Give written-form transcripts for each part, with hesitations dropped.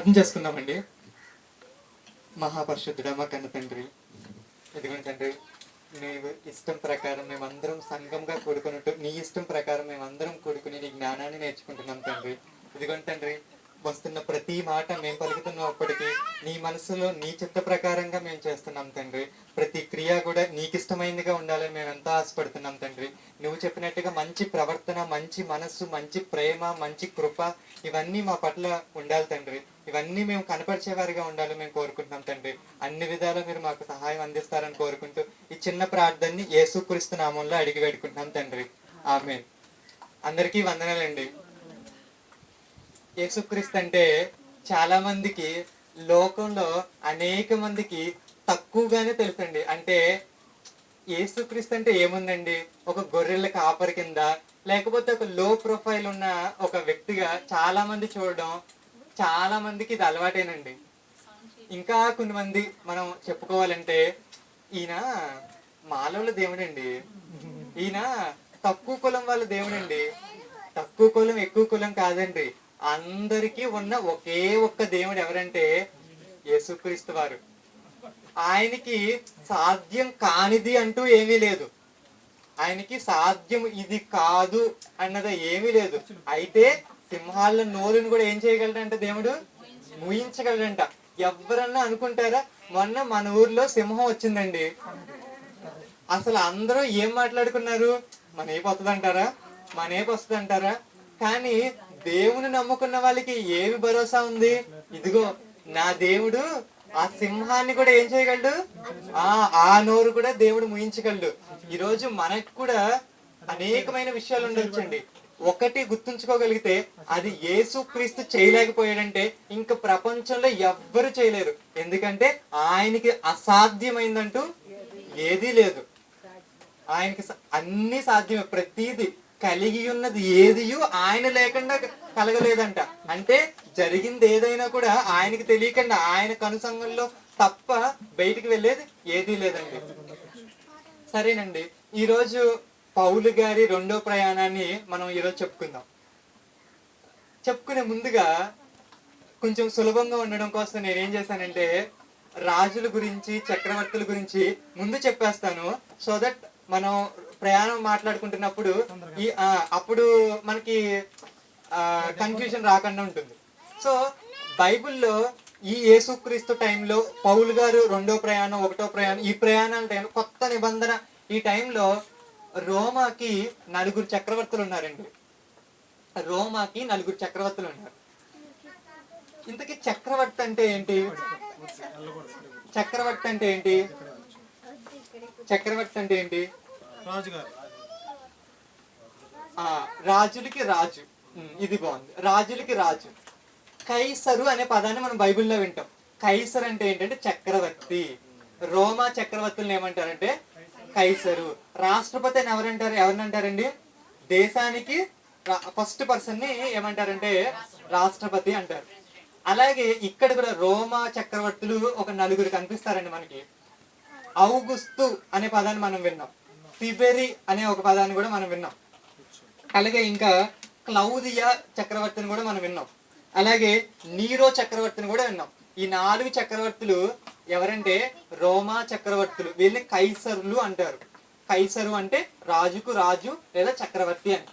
ప్రార్థన చేసుకుందామండి. మహాపరిశుద్ధుడా మా కన్న తండ్రి, ఎదుగుని తండ్రి, నీ ఇష్టం ప్రకారం మేమందరం సంఘంగా కూడుకున్నట్టు నీ ఇష్టం ప్రకారం మేమందరం కూడుకుని నీ జ్ఞానాన్ని నేర్చుకుంటున్నాం తండ్రి. ఇదిగోండి తండ్రి, వస్తున్న ప్రతి మాట మేము పలుకుతున్నప్పటికీ నీ మనసులో నీ చిత్త ప్రకారంగా మేము చేస్తున్నాం తండ్రి. ప్రతి క్రియ కూడా నీకు ఇష్టమైనదిగా ఉండాలని మేము ఎంతో ఆశపడుతున్నాం తండ్రి. నువ్వు చెప్పినట్టుగా మంచి ప్రవర్తన, మంచి మనస్సు, మంచి ప్రేమ, మంచి కృప ఇవన్నీ మా పట్ల ఉండాలి తండ్రి. ఇవన్నీ మేము కనపరిచేవారిగా ఉండాలని మేము కోరుకుంటున్నాం తండ్రి. అన్ని విధాలు మీరు మాకు సహాయం అందిస్తారని కోరుకుంటూ ఈ చిన్న ప్రార్థనని యేసుక్రీస్తు నామంలో అడిగి వేడుకుంటున్నాం తండ్రి. ఆమేన్. అందరికీ వందనాలండి. యేసుక్రీస్తు అంటే చాలా మందికి, లోకంలో అనేక మందికి తక్కువగానే తెలుసండి. అంటే యేసుక్రీస్తు అంటే ఏముందండి, ఒక గొర్రెల కాపరి కింద, లేకపోతే ఒక లో ప్రొఫైల్ ఉన్న ఒక వ్యక్తిగా చాలా మంది చూడడం, చాలా మందికి ఇది అలవాటేనండి. ఇంకా కొంతమంది మనం చెప్పుకోవాలంటే, ఈయన మానవుల దేవుడండి, ఈయన తక్కువ కులం వాళ్ళ దేవుడండి. తక్కువ కులం ఎక్కువ కులం కాదండి, అందరికీ ఉన్న ఒకే ఒక్క దేవుడు ఎవరంటే యేసుక్రీస్తు వారు. ఆయనకి సాధ్యం కానిది అంటూ ఏమీ లేదు. ఆయనకి సాధ్యం ఇది కాదు అన్నది ఏమీ లేదు. అయితే సింహాల నోరుని కూడా ఏం చేయగలడంట దేవుడు? ముయించగలడంట. ఎవరన్నా అనుకుంటారా? మొన్న మన ఊర్లో సింహం వచ్చిందండి. అసలు అందరూ ఏం మాట్లాడుకున్నారు? మన ఏపు వస్తుంది అంటారా, మన ఏపు వస్తుంది అంటారా? కానీ దేవుని నమ్ముకున్న వాళ్ళకి ఏమి భరోసా ఉంది? ఇదిగో నా దేవుడు ఆ సింహాన్ని కూడా ఏం చేయగలడు? ఆ నోరు కూడా దేవుడు ముయించగలడు. ఈరోజు మనకు కూడా అనేకమైన విషయాలు ఉండొచ్చండి. ఒకటి గుర్తుంచుకోగలిగితే, అది యేసుక్రీస్తు చేయలేకపోయాడంటే ఇంక ప్రపంచంలో ఎవ్వరు చేయలేరు. ఎందుకంటే ఆయనకి అసాధ్యమైందంటూ ఏదీ లేదు. ఆయనకి అన్ని సాధ్యమే. ప్రతిదీ కలిగి ఉన్నది ఏదియు ఆయన లేకుండా కలగలేదంట. అంటే జరిగింది ఏదైనా కూడా ఆయనకి తెలియకుండా, ఆయన కనుసంగంలో తప్ప బయటికి వెళ్ళేది ఏదీ లేదండి. సరేనండి, ఈరోజు పౌలు గారి రెండో ప్రయాణాన్ని మనం ఈరోజు చెప్పుకుందాం. చెప్పుకునే ముందుగా కొంచెం సులభంగా ఉండడం కోసం నేనేం చేశానంటే, రాజుల గురించి, చక్రవర్తుల గురించి ముందు చెప్పేస్తాను. సో దట్ మనం ప్రయాణం మాట్లాడుకుంటున్నప్పుడు అప్పుడు మనకి కన్ఫ్యూజన్ రాకుండా ఉంటుంది. సో బైబిల్లో ఈ యేసుక్రీస్తు టైంలో, పౌలు గారు రెండో ప్రయాణం, ఒకటో ప్రయాణం, ఈ ప్రయాణాల టైంలో, కొత్త నిబంధన ఈ టైంలో రోమాకి 4 చక్రవర్తులు ఉన్నారండి. రోమాకి 4 చక్రవర్తులు ఉన్నారు. ఇంతకీ చక్రవర్తి అంటే ఏంటి? చక్రవర్తి అంటే ఏంటి? చక్రవర్తి అంటే ఏంటి? రాజులకి రాజు. ఇది బాగుంది, రాజులకి రాజు. కైసరు అనే పదాన్ని మనం బైబిల్లో వింటాం. కైసర్ అంటే ఏంటంటే చక్రవర్తి. రోమా చక్రవర్తులను ఏమంటారంటే కైసరు. రాష్ట్రపతి అని ఎవరినంటారండి? దేశానికి ఫస్ట్ పర్సన్ ని ఏమంటారంటే రాష్ట్రపతి అంటారు. అలాగే ఇక్కడ కూడా రోమా చక్రవర్తులు ఒక 4 కనిపిస్తారండి మనకి. ఔగుస్తు అనే పదాన్ని మనం విన్నాం. తిబెరి అనే ఒక పదాన్ని కూడా మనం విన్నాం. అలాగే ఇంకా క్లౌదియా చక్రవర్తిని కూడా మనం విన్నాం. అలాగే నీరో చక్రవర్తిని కూడా విన్నాం. ఈ 4 చక్రవర్తులు ఎవరంటే రోమా చక్రవర్తులు. వీళ్ళని కైసర్లు అంటారు. కైసరు అంటే రాజుకు రాజు లేదా చక్రవర్తి అని.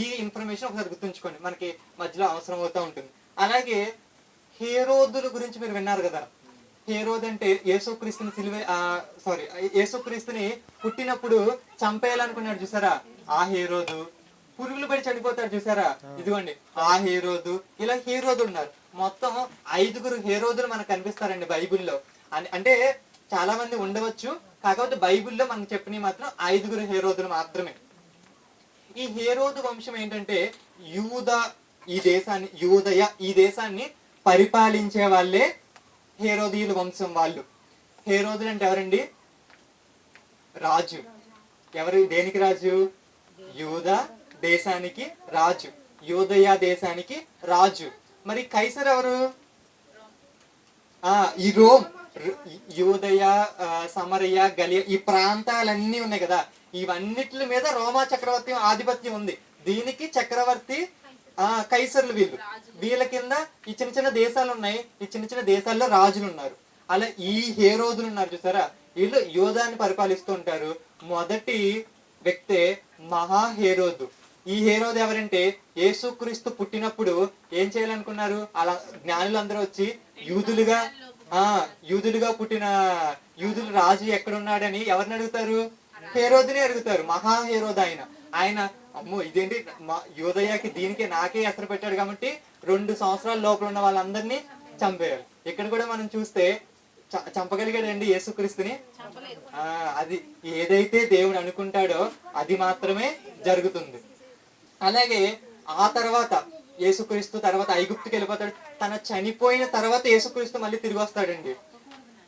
ఈ ఇన్ఫర్మేషన్ ఒకసారి గుర్తుంచుకోండి, మనకి మధ్యలో అవసరం అవుతూ ఉంటుంది. అలాగే హేరోదుల గురించి మీరు విన్నారు కదా. హేరోద్ అంటే యేసుక్రీస్తుని పుట్టినప్పుడు చంపేయాలనుకున్నాడు చూసారా, ఆ హేరోదు. పురుగులు పడి చనిపోతాడు చూసారా, ఇదిగోండి ఆ హేరోదు. ఇలా హేరోదులు ఉన్నారు. మొత్తం 5 హేరోదులు మనకు కనిపిస్తారండి బైబిల్లో. అంటే చాలా మంది ఉండవచ్చు, కాకపోతే బైబిల్లో మనకు చెప్పినవి మాత్రం 5 హేరోదులు మాత్రమే. ఈ హేరోదు వంశం ఏంటంటే యూదయ ఈ దేశాన్ని పరిపాలించే వాళ్ళే హేరోదీయుల వంశం వాళ్ళు. హేరోదులు అంటే ఎవరండి? రాజు. ఎవరు? దేనికి రాజు? యూదా దేశానికి రాజు, యూదయ దేశానికి రాజు. మరి కైసర్ ఎవరు? ఈ రోమ్, యూదయ, సమరయ, గలియా ఈ ప్రాంతాలన్నీ ఉన్నాయి కదా, ఇవన్నిటి మీద రోమా చక్రవర్తి ఆధిపత్యం ఉంది. దీనికి చక్రవర్తి కైసర్లు. వీళ్ళ కింద ఈ చిన్న చిన్న దేశాలు ఉన్నాయి, ఈ చిన్న చిన్న దేశాల్లో రాజులు ఉన్నారు. అలా ఈ హేరోదులు ఉన్నారు చూసారా, వీళ్ళు యోధాన్ని పరిపాలిస్తూ ఉంటారు. మొదటి వ్యక్తే మహాహేరోదు. ఈ హేరోదు ఎవరంటే యేసుక్రీస్తు పుట్టినప్పుడు ఏం చేయాలనుకున్నారు, అలా జ్ఞానులందరూ వచ్చి యూదులుగా పుట్టిన యూదుల రాజు ఎక్కడున్నాడని ఎవరిని అడుగుతారు, హేరోదుని అడుగుతారు. మహాహేరోదు ఆయన అమ్మో ఇదేంటి యోదయకి దీనికి నాకే ఎసరు పెట్టాడు కాబట్టి 2 సంవత్సరాల లోపల ఉన్న వాళ్ళందరినీ చంపేయాలి. ఇక్కడ కూడా మనం చూస్తే చంపగలిగాడండి యేసుక్రీస్తుని? అది ఏదైతే దేవుడు అనుకుంటాడో అది మాత్రమే జరుగుతుంది. అలాగే ఆ తర్వాత యేసుక్రీస్తు తర్వాత ఐగుప్తుకి వెళ్ళిపోతాడు. తన చనిపోయిన తర్వాత యేసుక్రీస్తు మళ్ళీ తిరిగి వస్తాడండి.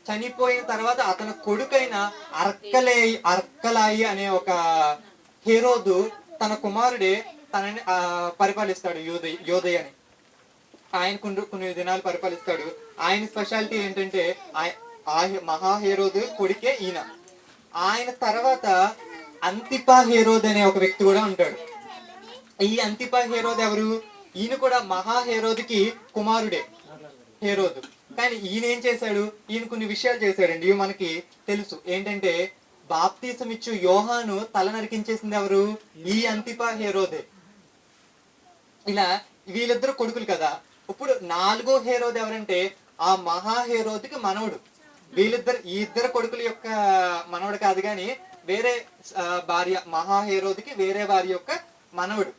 చనిపోయిన తర్వాత అతని కొడుకైన అర్కలాయి అనే ఒక హేరోదు తన కుమారుడే తనని పరిపాలిస్తాడు, యోదయని. ఆయన కొన్ని దినాలు పరిపాలిస్తాడు. ఆయన స్పెషాలిటీ ఏంటంటే మహాహేరోదు కొడుకే ఈయన. ఆయన తర్వాత అంతిపా హేరోద్ అనే ఒక వ్యక్తి కూడా ఉంటాడు. ఈ అంతిపా హేరోద్ ఎవరు? ఈయన కూడా మహాహేరోదుకి కుమారుడే హేరోదు. కానీ ఈయన ఏం చేశాడు, ఈయన కొన్ని విషయాలు చేశాడండి, ఇవి మనకి తెలుసు. ఏంటంటే బాప్తీసం ఇచ్చు యోహాను తల నరికించేసింది ఎవరు? ఈ అంతిపా హేరోదే. ఇలా వీళ్ళిద్దరు కొడుకులు కదా. ఇప్పుడు 4వ హేరోదు ఎవరంటే ఆ మహాహేరోదుకి మనవడు. ఈ ఇద్దరు కొడుకుల యొక్క మనవడు కాదు కానీ వేరే భార్య, మహాహేరోదుకి వేరే భార్య యొక్క మనవడు.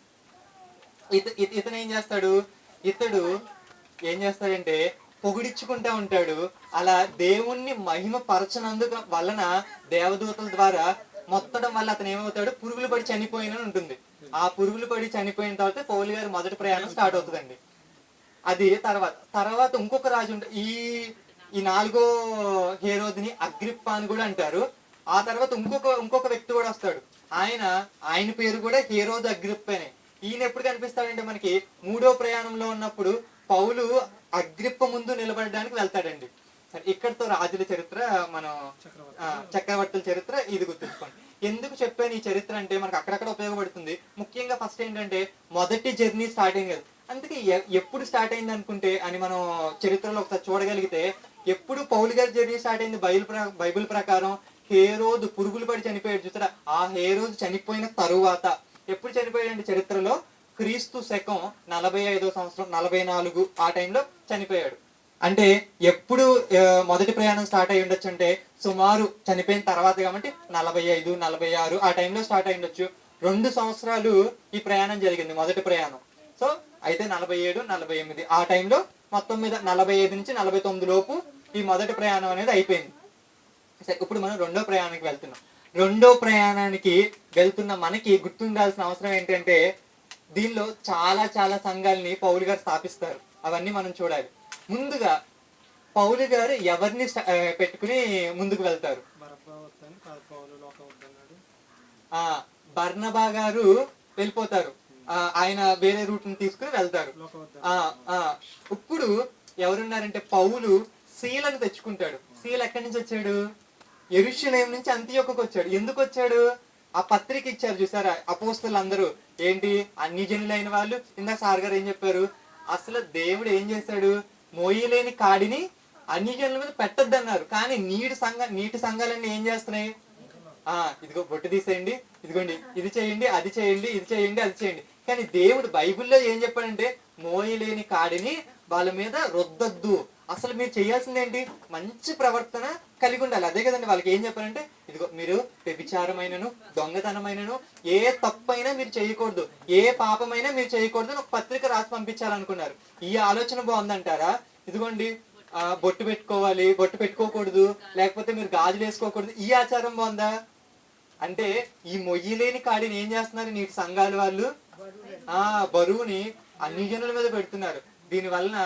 ఇతను ఏం చేస్తాడు, ఇతడు ఏం చేస్తాడంటే పొగిడించుకుంటా ఉంటాడు. అలా దేవుణ్ణి మహిమ పరచనందుకు వలన దేవదూతల ద్వారా మొత్తడం వల్ల అతను ఏమవుతాడు, పురుగులు పడి చనిపోయిన ఉంటుంది. ఆ పురుగులు పడి చనిపోయిన తర్వాత పౌలు గారి మొదటి ప్రయాణం స్టార్ట్ అవుతుందండి. అది తర్వాత ఇంకొక రాజు ఉంటాడు. ఈ 4వ హేరోదుని అగ్రిప్ప అని కూడా అంటారు. ఆ తర్వాత ఇంకొక వ్యక్తి కూడా వస్తాడు. ఆయన పేరు కూడా హేరోదు అగ్రిప్పనే. ఈయన ఎప్పుడు కనిపిస్తాడంటే మనకి 3వ ప్రయాణంలో ఉన్నప్పుడు పౌలు అగ్రిప్ప ముందు నిలబడడానికి వెళ్తాడండి. సరే, ఇక్కడతో రాజుల చరిత్ర, మనం చక్రవర్తుల చరిత్ర ఇది గుర్తుంచుకోండి. ఎందుకు చెప్పాను ఈ చరిత్ర అంటే మనకు అక్కడక్కడ ఉపయోగపడుతుంది. ముఖ్యంగా ఫస్ట్ ఏంటంటే మొదటి జర్నీ స్టార్ట్ అయింది కదా, అందుకే ఎప్పుడు స్టార్ట్ అయింది అనుకుంటే అని మనం చరిత్రలో ఒకసారి చూడగలిగితే, ఎప్పుడు పౌలు గారి జర్నీ స్టార్ట్ అయింది బైబిల్ ప్రకారం హేరోదు పురుగులు పడి చనిపోయాడు చూసారా. ఆ హేరోదు చనిపోయిన తరువాత ఎప్పుడు చనిపోయాడండి చరిత్రలో? క్రీస్తు శకం 45వ సంవత్సరం 44 ఆ టైంలో చనిపోయాడు. అంటే ఎప్పుడు మొదటి ప్రయాణం స్టార్ట్ అయ్యి ఉండొచ్చు అంటే సుమారు చనిపోయిన తర్వాత కాబట్టి 45, 46 ఆ టైంలో స్టార్ట్ అయ్యి ఉండొచ్చు. 2 సంవత్సరాలు ఈ ప్రయాణం జరిగింది, మొదటి ప్రయాణం. సో అయితే 47, 48 ఆ టైంలో మొత్తం మీద 45 నుంచి 49 లోపు ఈ మొదటి ప్రయాణం అనేది అయిపోయింది. సరే, ఇప్పుడు మనం 2వ ప్రయాణానికి వెళ్తున్నాం. 2వ ప్రయాణానికి వెళ్తున్న మనకి గుర్తుండాల్సిన అవసరం ఏంటంటే దీనిలో చాలా చాలా సంఘాలని పౌలు గారు స్థాపిస్తారు. అవన్నీ మనం చూడాలి. ముందుగా పౌలు గారు ఎవరిని పెట్టుకుని ముందుకు వెళ్తారు? బర్నబా గారు వెళ్ళిపోతారు. ఆయన వేరే రూట్ ని తీసుకుని వెళ్తారు. ఇప్పుడు ఎవరున్నారంటే పౌలు శీలను తెచ్చుకుంటాడు. శీల ఎక్కడి నుంచి వచ్చాడు? యెరూషలేము నుంచి అంతియోకుకు వచ్చాడు. ఎందుకు వచ్చాడు? ఆ పత్రిక ఇచ్చారు చూసారా అపోస్తలు అందరూ, ఏంటి అన్ని జనులైన వాళ్ళు. ఇందాక సార్ గారు ఏం చెప్పారు, అసలు దేవుడు ఏం చేశాడు, మోయలేని కాడిని అన్ని జనుల మీద పెట్టద్దన్నారు. కానీ నీటి సంఘాలన్నీ ఏం చేస్తున్నాయి, ఇదిగో బొట్టు తీసేయండి, ఇదిగోండి ఇది చేయండి, అది చేయండి, ఇది చేయండి, అది చేయండి. కానీ దేవుడు బైబిల్లో ఏం చెప్పాడంటే మోయలేని కాడిని వాళ్ళ మీద రుద్దద్దు. అసలు మీరు చేయాల్సింది ఏంటి, మంచి ప్రవర్తన కలిగి ఉండాలి. అదే కదండి వాళ్ళకి ఏం చెప్పారంటే, ఇదిగో మీరు వ్యభిచారమైనను దొంగతనమైనను ఏ తప్పైనా మీరు చేయకూడదు, ఏ పాపమైనా మీరు చేయకూడదు అని ఒక పత్రిక రాసి పంపించాలనుకున్నారు. ఈ ఆలోచన బాగుందంటారా? ఇదిగోండి బొట్టు పెట్టుకోవాలి, బొట్టు పెట్టుకోకూడదు, లేకపోతే మీరు గాజులు వేసుకోకూడదు, ఈ ఆచారం బాగుందా? అంటే ఈ మొయ్యలేని కాడిని ఏం చేస్తున్నారు నీటి సంఘాల వాళ్ళు, బరువుని అన్ని జనుల మీద పెడుతున్నారు. దీని వలన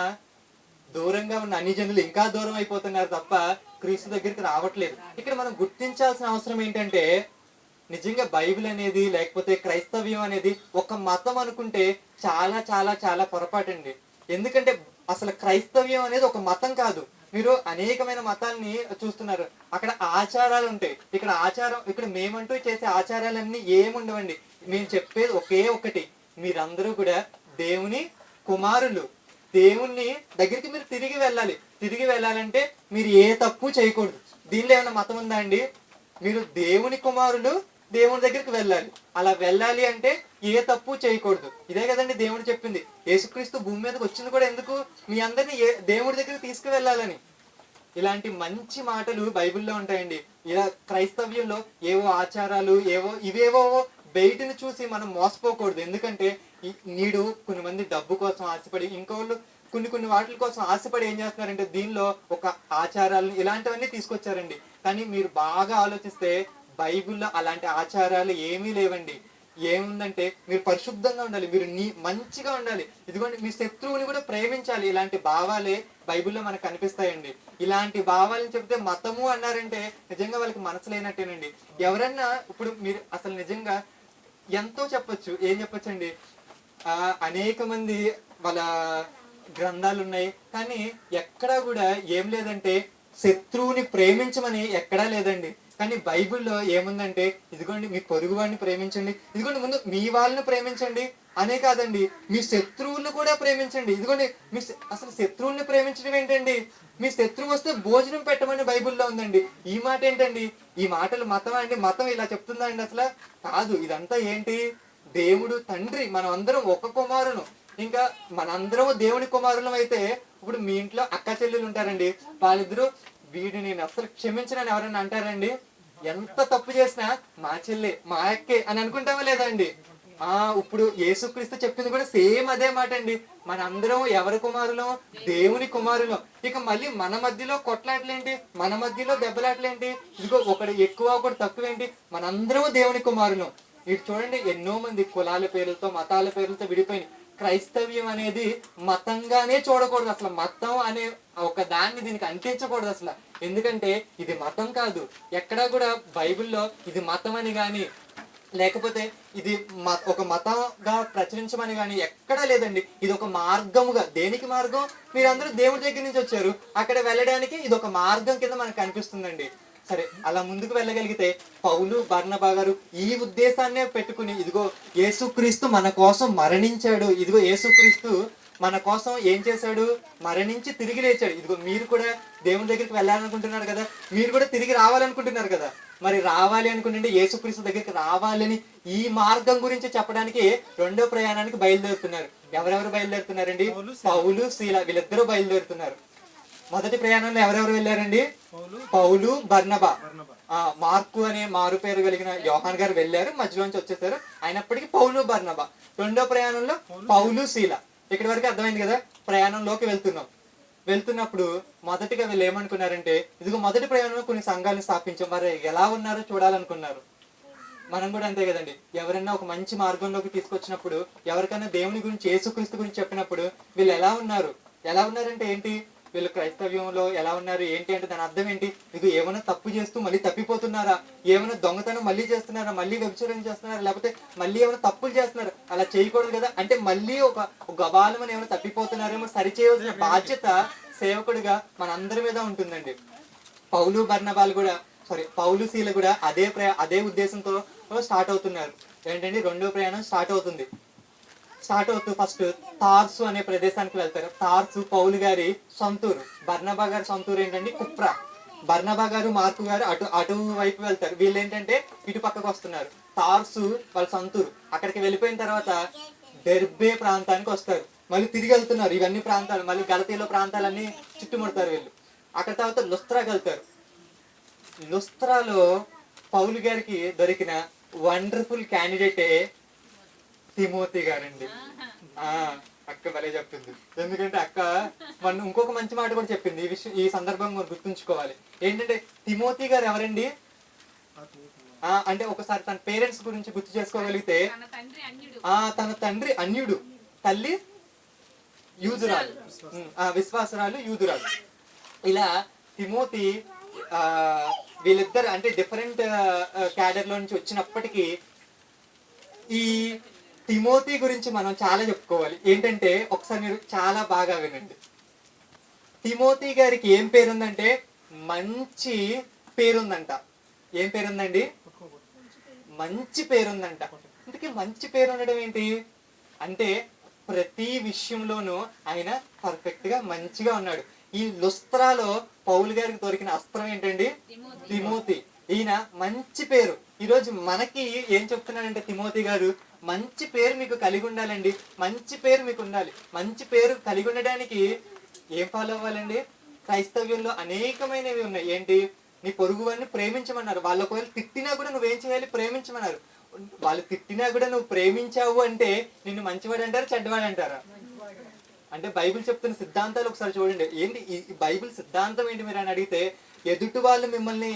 దూరంగా ఉన్న అన్ని జనులు ఇంకా దూరం అయిపోతున్నారు తప్ప క్రీస్తు దగ్గరికి రావట్లేదు. ఇక్కడ మనం గుర్తించాల్సిన అవసరం ఏంటంటే, నిజంగా బైబిల్ అనేది లేకపోతే క్రైస్తవ్యం అనేది ఒక మతం అనుకుంటే చాలా చాలా చాలా పొరపాటండి. ఎందుకంటే అసలు క్రైస్తవ్యం అనేది ఒక మతం కాదు. మీరు అనేకమైన మతాలని చూస్తున్నారు, అక్కడ ఆచారాలు ఉంటాయి. ఇక్కడ మేమంటూ చేసే ఆచారాలన్నీ ఏముండవండి. మేము చెప్పేది ఒకే ఒకటి, మీరందరూ కూడా దేవుని కుమారులు. దేవుణ్ణి దగ్గరికి మీరు తిరిగి వెళ్ళాలి. తిరిగి వెళ్ళాలంటే మీరు ఏ తప్పు చేయకూడదు. దీనిలో ఏమైనా మతం ఉందా అండి? మీరు దేవుని కుమారులు, దేవుని దగ్గరికి వెళ్ళాలి. అలా వెళ్ళాలి అంటే ఏ తప్పు చేయకూడదు. ఇదే కదండి దేవుడు చెప్పింది. యేసుక్రీస్తు భూమి మీదకి వచ్చింది కూడా ఎందుకు? మీ అందరినీ దేవుడి దగ్గరికి తీసుకువెళ్ళాలని. ఇలాంటి మంచి మాటలు బైబిల్లో ఉంటాయండి. ఇలా క్రైస్తవ్యంలో ఏవో ఆచారాలు, ఇవేవో బయటను చూసి మనం మోసపోకూడదు. ఎందుకంటే నీడు కొన్ని మంది డబ్బు కోసం ఆశపడి, ఇంకోళ్ళు కొన్ని వాటి కోసం ఆశపడి ఏం చేస్తున్నారంటే దీనిలో ఒక ఆచారాలను ఇలాంటివన్నీ తీసుకొచ్చారండి. కానీ మీరు బాగా ఆలోచిస్తే బైబిల్లో అలాంటి ఆచారాలు ఏమీ లేవండి. ఏముందంటే మీరు పరిశుద్ధంగా ఉండాలి, మీరు మంచిగా ఉండాలి. ఇదిగోండి మీ శత్రువుని కూడా ప్రేమించాలి. ఇలాంటి భావాలే బైబిల్లో మనకు కనిపిస్తాయండి. ఇలాంటి భావాలను చెప్తే మతము అన్నారంటే నిజంగా వాళ్ళకి మనసు లేనట్టేనండి. ఎవరన్నా ఇప్పుడు మీరు అసలు నిజంగా ఎంతో చెప్పొచ్చు. ఏం చెప్పొచ్చండి? అనేక మంది వాళ్ళ గ్రంథాలు ఉన్నాయి, కానీ ఎక్కడా కూడా ఏం లేదంటే శత్రువుని ప్రేమించమని ఎక్కడా లేదండి. కానీ బైబిల్లో ఏముందంటే ఇదిగోండి మీ పొరుగు వాడిని ప్రేమించండి, ఇదిగోండి ముందు మీ వాళ్ళని ప్రేమించండి అనే కాదండి, మీ శత్రువులను కూడా ప్రేమించండి. ఇదిగోండి అసలు శత్రువుల్ని ప్రేమించడం ఏంటండి? మీ శత్రువు వస్తే భోజనం పెట్టమని బైబిల్లో ఉందండి. ఈ మాట ఏంటండి? ఈ మాటలు మతం అండి? మతం ఇలా చెప్తుందా అండి? అసలు కాదు. ఇదంతా ఏంటి? దేవుడు తండ్రి, మనం అందరం ఒక కుమారును. ఇంకా మనందరం దేవుని కుమారులం అయితే ఇప్పుడు మీ ఇంట్లో అక్క చెల్లెలు ఉంటారండి, వాళ్ళిద్దరూ వీడిని నేను అసలు క్షమించనని ఎవరైనా అంటారండి? ఎంత తప్పు చేసినా మా చెల్లె మా అక్కే అని అనుకుంటామా లేదా అండి? ఇప్పుడు యేసుక్రీస్తు చెప్పింది కూడా సేమ్ అదే మాట అండి. మనందరం ఎవరి కుమారులం? దేవుని కుమారులం. ఇక మళ్ళీ మన మధ్యలో కొట్లాటలేంటి? మన మధ్యలో దెబ్బలాటలేంటి? ఇదిగో ఒకటి ఎక్కువ ఒకటి తక్కువ ఏంటి? మనందరం దేవుని కుమారులం. ఇటు చూడండి, ఎన్నో మంది కులాల పేర్లతో మతాల పేర్లతో విడిపోయి. క్రైస్తవ్యం అనేది మతంగానే చూడకూడదు. అసలు మతం అనే ఒక దాన్ని దీనికి అంటించకూడదు అసలు. ఎందుకంటే ఇది మతం కాదు. ఎక్కడా కూడా బైబిల్లో ఇది మతం అని కానీ, లేకపోతే ఇది ఒక మతంగా ప్రచురించమని కానీ ఎక్కడా లేదండి. ఇది ఒక మార్గముగా. దేనికి మార్గం? మీరందరూ దేవుడి దగ్గర నుంచి వచ్చారు, అక్కడ వెళ్ళడానికి ఇది ఒక మార్గం కింద మనకు కనిపిస్తుందండి. సరే, అలా ముందుకు వెళ్ళగలిగితే పౌలు బర్నబా గారు ఈ ఉద్దేశాన్నే పెట్టుకుని, ఇదిగో యేసుక్రీస్తు మన కోసం మరణించాడు, ఇదిగో యేసుక్రీస్తు మన కోసం ఏం చేశాడు? మరణించి తిరిగి లేచాడు. ఇదిగో మీరు కూడా దేవుని దగ్గరికి వెళ్ళాలనుకుంటున్నారు కదా, మీరు కూడా తిరిగి రావాలనుకుంటున్నారు కదా. మరి రావాలి అనుకుంటుంటే యేసుక్రీస్తు దగ్గరికి రావాలని ఈ మార్గం గురించి చెప్పడానికి రెండో ప్రయాణానికి బయలుదేరుతున్నారు. ఎవరెవరు బయలుదేరుతున్నారండి? పౌలు, శీల, వీళ్ళిద్దరూ బయలుదేరుతున్నారు. మొదటి ప్రయాణంలో ఎవరెవరు వెళ్ళారండి? పౌలు, బర్నబా. మార్కు అనే మారు పేరు కలిగిన యోహాన్ గారు వెళ్ళారు, మధ్యలోంచి వచ్చేసారు. అయినప్పటికీ పౌలు, బర్నబా. రెండో ప్రయాణంలో పౌలు, శీల. ఇక్కడి వరకు అర్థమైంది కదా? ప్రయాణంలోకి వెళ్తున్నప్పుడు మొదటిగా వీళ్ళు ఏమనుకున్నారంటే, ఇదిగో మొదటి ప్రయాణంలో కొన్ని సంఘాలను స్థాపించాం, మరి ఎలా ఉన్నారో చూడాలనుకున్నారు. మనం కూడా అంతే కదండి. ఎవరైనా ఒక మంచి మార్గంలోకి తీసుకొచ్చినప్పుడు, ఎవరికైనా దేవుని గురించి, యేసుక్రీస్తు గురించి చెప్పినప్పుడు వీళ్ళు ఎలా ఉన్నారంటే ఏంటి? వీళ్ళు క్రైస్తవ్యంలో ఎలా ఉన్నారు ఏంటి అంటే దాని అర్థం ఏంటి? ఇది ఏమైనా తప్పు చేస్తూ మళ్ళీ తప్పిపోతున్నారా? ఏమైనా దొంగతనం మళ్ళీ చేస్తున్నారా? మళ్ళీ వ్యభిచారం చేస్తున్నారా? లేకపోతే మళ్ళీ ఏమైనా తప్పులు చేస్తున్నారు? అలా చేయకూడదు కదా. అంటే మళ్ళీ ఒక గబాలమని ఏమైనా తప్పిపోతున్నారేమో సరిచేయవలసిన బాధ్యత సేవకుడిగా మనందరి మీద ఉంటుందండి. పౌలు శీల కూడా అదే ఉద్దేశంతో స్టార్ట్ అవుతున్నారు. ఏంటంటే రెండో ప్రయాణం స్టార్ట్ అవుతూ ఫస్ట్ తార్సు అనే ప్రదేశానికి వెళ్తారు. తార్సు పౌలు గారి సొంతూరు. బర్నబా గారి సొంతూరు ఏంటంటే కుప్ర. బర్నబా గారు, మార్కు గారు అటు వైపు వెళ్తారు. వీళ్ళు ఏంటంటే ఇటు పక్కకు వస్తున్నారు. తార్సు వాళ్ళ సొంతూరు. అక్కడికి వెళ్ళిపోయిన తర్వాత డెర్బే ప్రాంతానికి వస్తారు. మళ్ళీ తిరిగి వెళ్తున్నారు. ఇవన్నీ ప్రాంతాలు మళ్ళీ గలతీలో ప్రాంతాలన్నీ చుట్టుముడతారు వీళ్ళు. అక్కడ తర్వాత లుస్త్రాకి వెళ్తారు. లుస్త్రాలో పౌలు గారికి దొరికిన వండర్ఫుల్ క్యాండిడేటే తిమోతి గారండి. అక్క భలే చెప్తుంది. ఎందుకంటే అక్క మన ఇంకొక మంచి మాట కూడా చెప్పింది. ఈ సందర్భంగా గుర్తుంచుకోవాలి. ఏంటంటే తిమోతి గారు ఎవరండి అంటే ఒకసారి తన పేరెంట్స్ గురించి గుర్తు చేసుకోగలిగితే, తన తండ్రి అన్యుడు, తల్లి యూదురాలు, విశ్వాసరాలు, యూదురాలు. ఇలా తిమోతి వీళ్ళిద్దరు అంటే డిఫరెంట్ క్యాడర్ లో నుంచి వచ్చినప్పటికీ ఈ తిమోతి గురించి మనం చాలా చెప్పుకోవాలి. ఏంటంటే ఒకసారి మీరు చాలా బాగా వినండి. తిమోతి గారికి ఏం పేరుందంటే మంచి పేరుందంట. ఏం పేరుందండి? మంచి పేరుందంట. అందుకే మంచి పేరు ఉండడం ఏంటి అంటే ప్రతి విషయంలోనూ ఆయన పర్ఫెక్ట్ గా మంచిగా ఉన్నాడు. ఈ లుస్త్రాలో పౌలు గారికి దొరికిన అస్త్రం ఏంటండి? తిమోతి. ఈయన మంచి పేరు. ఈరోజు మనకి ఏం చెప్తున్నాడంటే తిమోతి గారు, మంచి పేరు మీకు కలిగి ఉండాలండి, మంచి పేరు మీకు ఉండాలి. మంచి పేరు కలిగి ఉండడానికి ఏం ఫాలో అవ్వాలండి? క్రైస్తవ్యంలో అనేకమైనవి ఉన్నాయి. ఏంటి? నీ పొరుగు వారిని ప్రేమించమన్నారు. వాళ్ళు ఒకవేళ తిట్టినా కూడా నువ్వేం చేయాలి? ప్రేమించమన్నారు. వాళ్ళు తిట్టినా కూడా నువ్వు ప్రేమించావు అంటే నిన్ను మంచివాడు అంటారా, చెడ్డవాడు అంటారా? అంటే బైబిల్ చెప్తున్న సిద్ధాంతాలు ఒకసారి చూడండి. ఏంటి ఈ బైబిల్ సిద్ధాంతం ఏంటి మీరు అని అడిగితే, ఎదుటి వాళ్ళు మిమ్మల్ని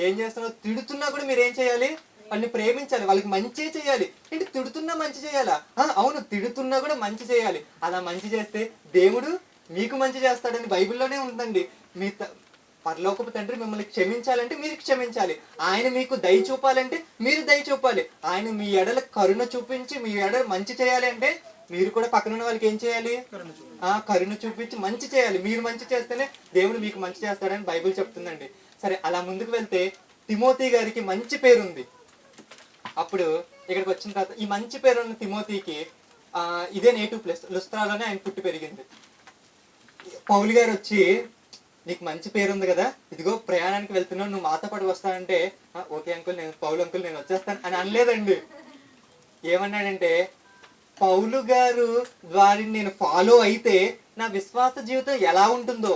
ఏం చేస్తున్నారో తిడుతున్నా కూడా మీరు ఏం చేయాలి? వాళ్ళని ప్రేమించాలి, వాళ్ళకి మంచి చేయాలి. ఏంటి తిడుతున్నా మంచి చేయాలా? అవును, తిడుతున్నా కూడా మంచి చేయాలి. అలా మంచి చేస్తే దేవుడు మీకు మంచి చేస్తాడని బైబిల్లోనే ఉందండి. మీ పరలోకపు తండ్రి మిమ్మల్ని క్షమించాలంటే మీరు క్షమించాలి, ఆయన మీకు దయ చూపాలంటే మీరు దయ చూపాలి, ఆయన మీ ఎడల కరుణ చూపించి మీ ఎడల మంచి చేయాలి అంటే మీరు కూడా పక్కనున్న వాళ్ళకి ఏం చేయాలి? కరుణ చూపించి మంచి చేయాలి. మీరు మంచి చేస్తేనే దేవుడు మీకు మంచి చేస్తాడని బైబిల్ చెప్తుందండి. సరే, అలా ముందుకు వెళ్తే తిమోతి గారికి మంచి పేరుంది. అప్పుడు ఇక్కడికి వచ్చిన తర్వాత ఈ మంచి పేరున్న తిమోతికి ఇదే నేటివ్ ప్లేస్ లుస్త్రాలోనే ఆయన పుట్టి పెరిగింది. పౌలు గారు వచ్చి, నీకు మంచి పేరు ఉంది కదా, ఇదిగో ప్రయాణానికి వెళ్తున్నావు, నువ్వు మాతో పాటు వస్తానంటే, ఓకే అంకుల్, నేను పౌలు అంకుల్ నేను వచ్చేస్తాను అని అనలేదండి. ఏమన్నాడంటే, పౌలు గారు వారిని నేను ఫాలో అయితే నా విశ్వాస జీవితం ఎలా ఉంటుందో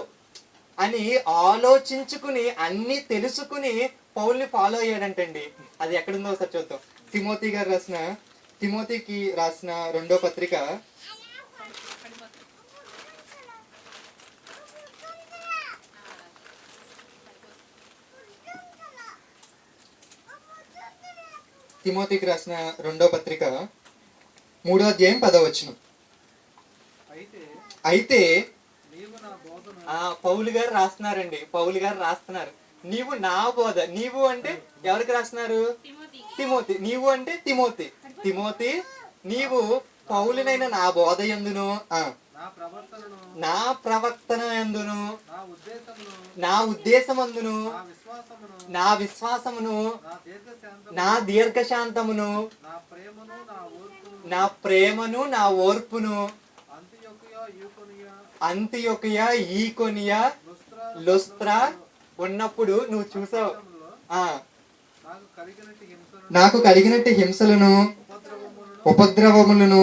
అని ఆలోచించుకుని అన్ని తెలుసుకుని పౌల్ని ఫాలో అయ్యాడంటండి. అది ఎక్కడుందో ఒకసారి చూద్దాం. తిమోతికి రాసిన 2వ పత్రిక తిమోతికి రాసిన 2వ పత్రిక 3వ అధ్యాయం 10వ వచనం. అయితే పౌలు గారు రాస్తున్నారండి. పౌలు గారు రాస్తున్నారు, నీవు నా బోధ. నీవు అంటే ఎవరికి రాస్తున్నారు? తిమోతి. నీవు అంటే తిమోతి. తిమోతి, నీవు పౌలునైన నా బోధ యందును, నా ప్రవర్తన యందును, నా ఉద్దేశమందును, నా విశ్వాసమును, నా దీర్ఘశాంతమును, నా ప్రేమను, నా ఓర్పును, అంతియొకయ, ఈకొనియ, లుస్త్రా ఉన్నప్పుడు నువ్వు చూసావు. నాకు కలిగినట్టు హింసలను ఉపద్రవములను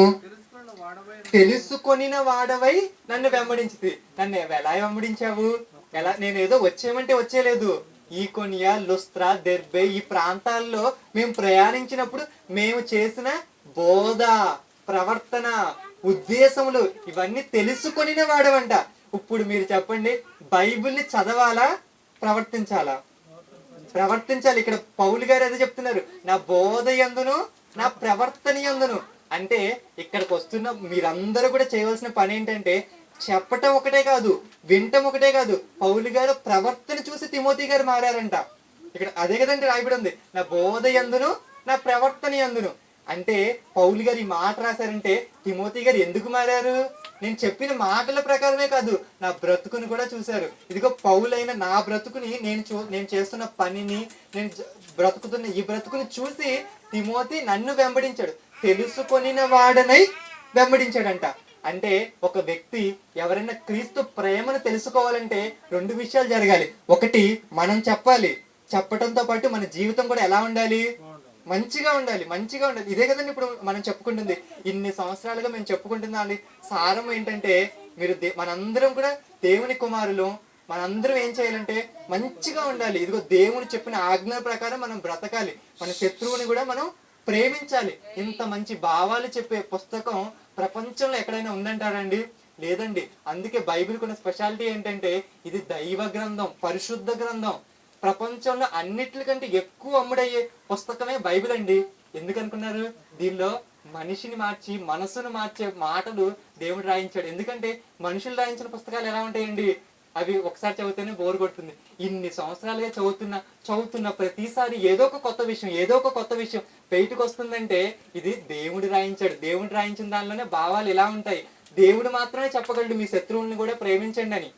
తెలుసుకొనిన వాడవై నన్ను వెంబడించింది. నన్ను ఎలా వెంబడించావు? ఎలా? నేను ఏదో వచ్చేయమంటే వచ్చేలేదు. ఈకొనియా, లుస్త్రా, దెర్బే ఈ ప్రాంతాల్లో మేము ప్రయాణించినప్పుడు మేము చేసిన బోధ, ప్రవర్తన, ఉద్దేశములు ఇవన్నీ తెలుసుకొనిన వాడవంట. ఇప్పుడు మీరు చెప్పండి, బైబిల్ని చదవాలా, ప్రవర్తించాలా? ప్రవర్తించాలి. ఇక్కడ పౌలు గారు అదే చెప్తున్నారు, నా బోధ యందును, నా ప్రవర్తన యందును. అంటే ఇక్కడికి వస్తున్న మీరందరూ కూడా చేయవలసిన పని ఏంటంటే, చెప్పటం ఒకటే కాదు, వినటం ఒకటే కాదు, పౌలు గారు ప్రవర్తన చూసి తిమోతి గారు మారారంట. ఇక్కడ అదే కదండి రాయబడి ఉంది, నా బోధ యందును, నా ప్రవర్తన యందును. అంటే పౌలు గారు ఈ మాట రాశారంటే తిమోతి గారు ఎందుకు మారారు? నేను చెప్పిన మాటల ప్రకారమే కాదు, నా బ్రతుకుని కూడా చూశారు. ఇదిగో పౌలైన నా బ్రతుకుని నేను చేస్తున్న పనిని, నేను బ్రతుకుతున్న ఈ బ్రతుకుని చూసి తిమోతి నన్ను వెంబడించాడు, తెలుసుకొనిన వాడనై వెంబడించాడంట. అంటే ఒక వ్యక్తి ఎవరైనా క్రీస్తు ప్రేమను తెలుసుకోవాలంటే 2 విషయాలు జరగాలి. ఒకటి, మనం చెప్పాలి, చెప్పడంతో పాటు మన జీవితం కూడా ఎలా ఉండాలి? మంచిగా ఉండాలి, మంచిగా ఉండాలి. ఇదే కదండి ఇప్పుడు మనం చెప్పుకుంటుంది, ఇన్ని సంవత్సరాలుగా మేము చెప్పుకుంటున్నాం. సారం ఏంటంటే, మీరు మనందరం కూడా దేవుని కుమారులు, మనందరం ఏం చేయాలంటే మంచిగా ఉండాలి. ఇదిగో దేవుడు చెప్పిన ఆజ్ఞ ప్రకారం మనం బ్రతకాలి, మన శత్రువుని కూడా మనం ప్రేమించాలి. ఇంత మంచి భావాలు చెప్పే పుస్తకం ప్రపంచంలో ఎక్కడైనా ఉందంటారండి? లేదండి. అందుకే బైబిల్ కొన్న స్పెషాలిటీ ఏంటంటే, ఇది దైవ గ్రంథం, పరిశుద్ధ గ్రంథం. ప్రపంచంలో అన్నిటికంటే ఎక్కువ అమ్ముడయ్యే పుస్తకమే బైబిల్ అండి. ఎందుకు అనుకున్నారు? దీనిలో మనిషిని మార్చి మనసును మార్చే మాటలు దేవుడు రాయించాడు. ఎందుకంటే మనుషులు రాయించిన పుస్తకాలు ఎలా ఉంటాయండి? అవి ఒకసారి చదివితేనే బోర్ కొడుతుంది. ఇన్ని సంవత్సరాలుగా చదువుతున్న ప్రతిసారి ఏదో ఒక కొత్త విషయం బయటకు వస్తుందంటే ఇది దేవుడు రాయించాడు. దేవుడు రాయించిన దానిలోనే భావాలు ఎలా ఉంటాయి. దేవుడు మాత్రమే చెప్పగలడు మీ శత్రువుల్ని కూడా ప్రేమించండి అని.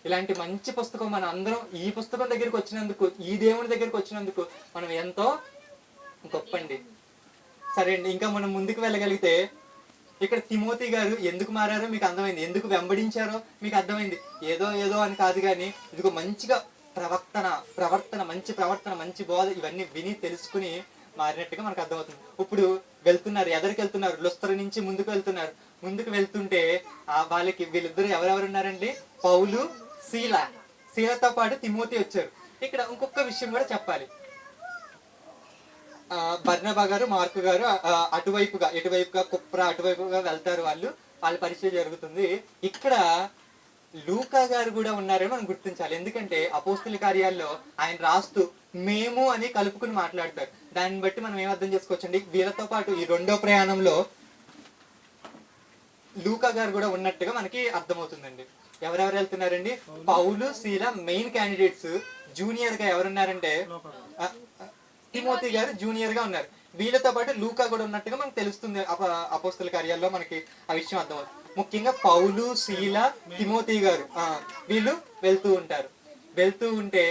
ఇలాంటి మంచి పుస్తకం మన అందరం ఈ పుస్తకం దగ్గరికి వచ్చినందుకు, ఈ దేవుని దగ్గరికి వచ్చినందుకు మనం ఎంతో గొప్పండి. సరే అండి, ఇంకా మనం ముందుకు వెళ్ళగలిగితే ఇక్కడ తిమోతి గారు ఎందుకు మారారో మీకు అర్థమైంది, ఎందుకు వెంబడించారో మీకు అర్థమైంది. ఏదో ఏదో అని కాదు, కానీ ఇదిగో మంచిగా ప్రవర్తన మంచి ప్రవర్తన, మంచి బోధ ఇవన్నీ విని తెలుసుకుని మారినట్టుగా మనకు అర్థమవుతుంది. ఇప్పుడు వెళ్తున్నారు, ఎదరికి వెళ్తున్నారు, లుస్త్ర నుంచి ముందుకు వెళ్తున్నారు. ముందుకు వెళ్తుంటే వాళ్ళకి వీళ్ళిద్దరు ఎవరెవరు ఉన్నారండి? పౌలు, శీలతో పాటు తిమోతి వచ్చారు. ఇక్కడ ఇంకొక విషయం కూడా చెప్పాలి. బర్నబా గారు, మార్కు గారు ఎటువైపుగా కుప్ర అటువైపుగా వెళ్తారు. వాళ్ళ పరిచయం జరుగుతుంది. ఇక్కడ లూకా గారు కూడా ఉన్నారని మనం గుర్తించాలి. ఎందుకంటే అపోస్తుల కార్యాల్లో ఆయన రాస్తూ మేము అని కలుపుకుని మాట్లాడతారు. దాన్ని బట్టి మనం ఏం అర్థం చేసుకోవచ్చండి, వీళ్ళతో పాటు ఈ రెండో ప్రయాణంలో లూకా గారు కూడా ఉన్నట్టుగా మనకి అర్థమవుతుందండి. ఎవరెవరు వెళ్తున్నారండి? పౌలు, శీల మెయిన్ క్యాండిడేట్స్. జూనియర్ గా ఎవరున్నారంటే తిమోతి గారు జూనియర్ గా ఉన్నారు. వీళ్ళతో పాటు లూకా కూడా ఉన్నట్టుగా మనకు తెలుస్తుంది. అపోస్తుల కార్యాల్లో మనకి ఆ విషయం అర్థమవుతుంది. ముఖ్యంగా పౌలు, శీల, తిమోతి గారు వీళ్ళు వెళ్తూ ఉంటారు. వెళ్తూ ఉంటే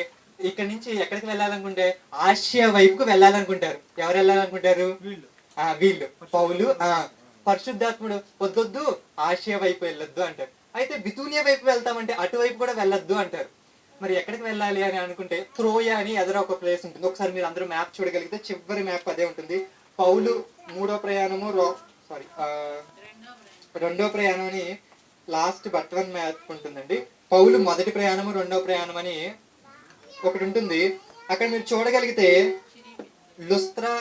ఇక్కడ నుంచి ఎక్కడికి వెళ్ళాలనుకుంటే ఆసియా వైపుకు వెళ్ళాలనుకుంటారు. ఎవరు వెళ్ళాలనుకుంటారు? వీళ్ళు పౌలు. పరిశుద్ధాత్ముడు వద్దొద్దు, ఆసియా వైపు వెళ్ళొద్దు అంటారు. అయితే బితూనియా వైపు వెళ్తామంటే అటువైపు కూడా వెళ్ళొద్దు అంటారు. మరి ఎక్కడికి వెళ్ళాలి అని అనుకుంటే త్రోయ అని ఎదురు ఒక ప్లేస్ ఉంటుంది. ఒకసారి మీరు అందరూ మ్యాప్ చూడగలిగితే చివరి మ్యాప్ అదే ఉంటుంది. పౌలు రెండో ప్రయాణం అని లాస్ట్ బట్1 మ్యాప్ ఉంటుందండి. పౌలు మొదటి ప్రయాణము, రెండో ప్రయాణం అని ఒకటి ఉంటుంది. అక్కడ మీరు చూడగలిగితే లుస్త్రా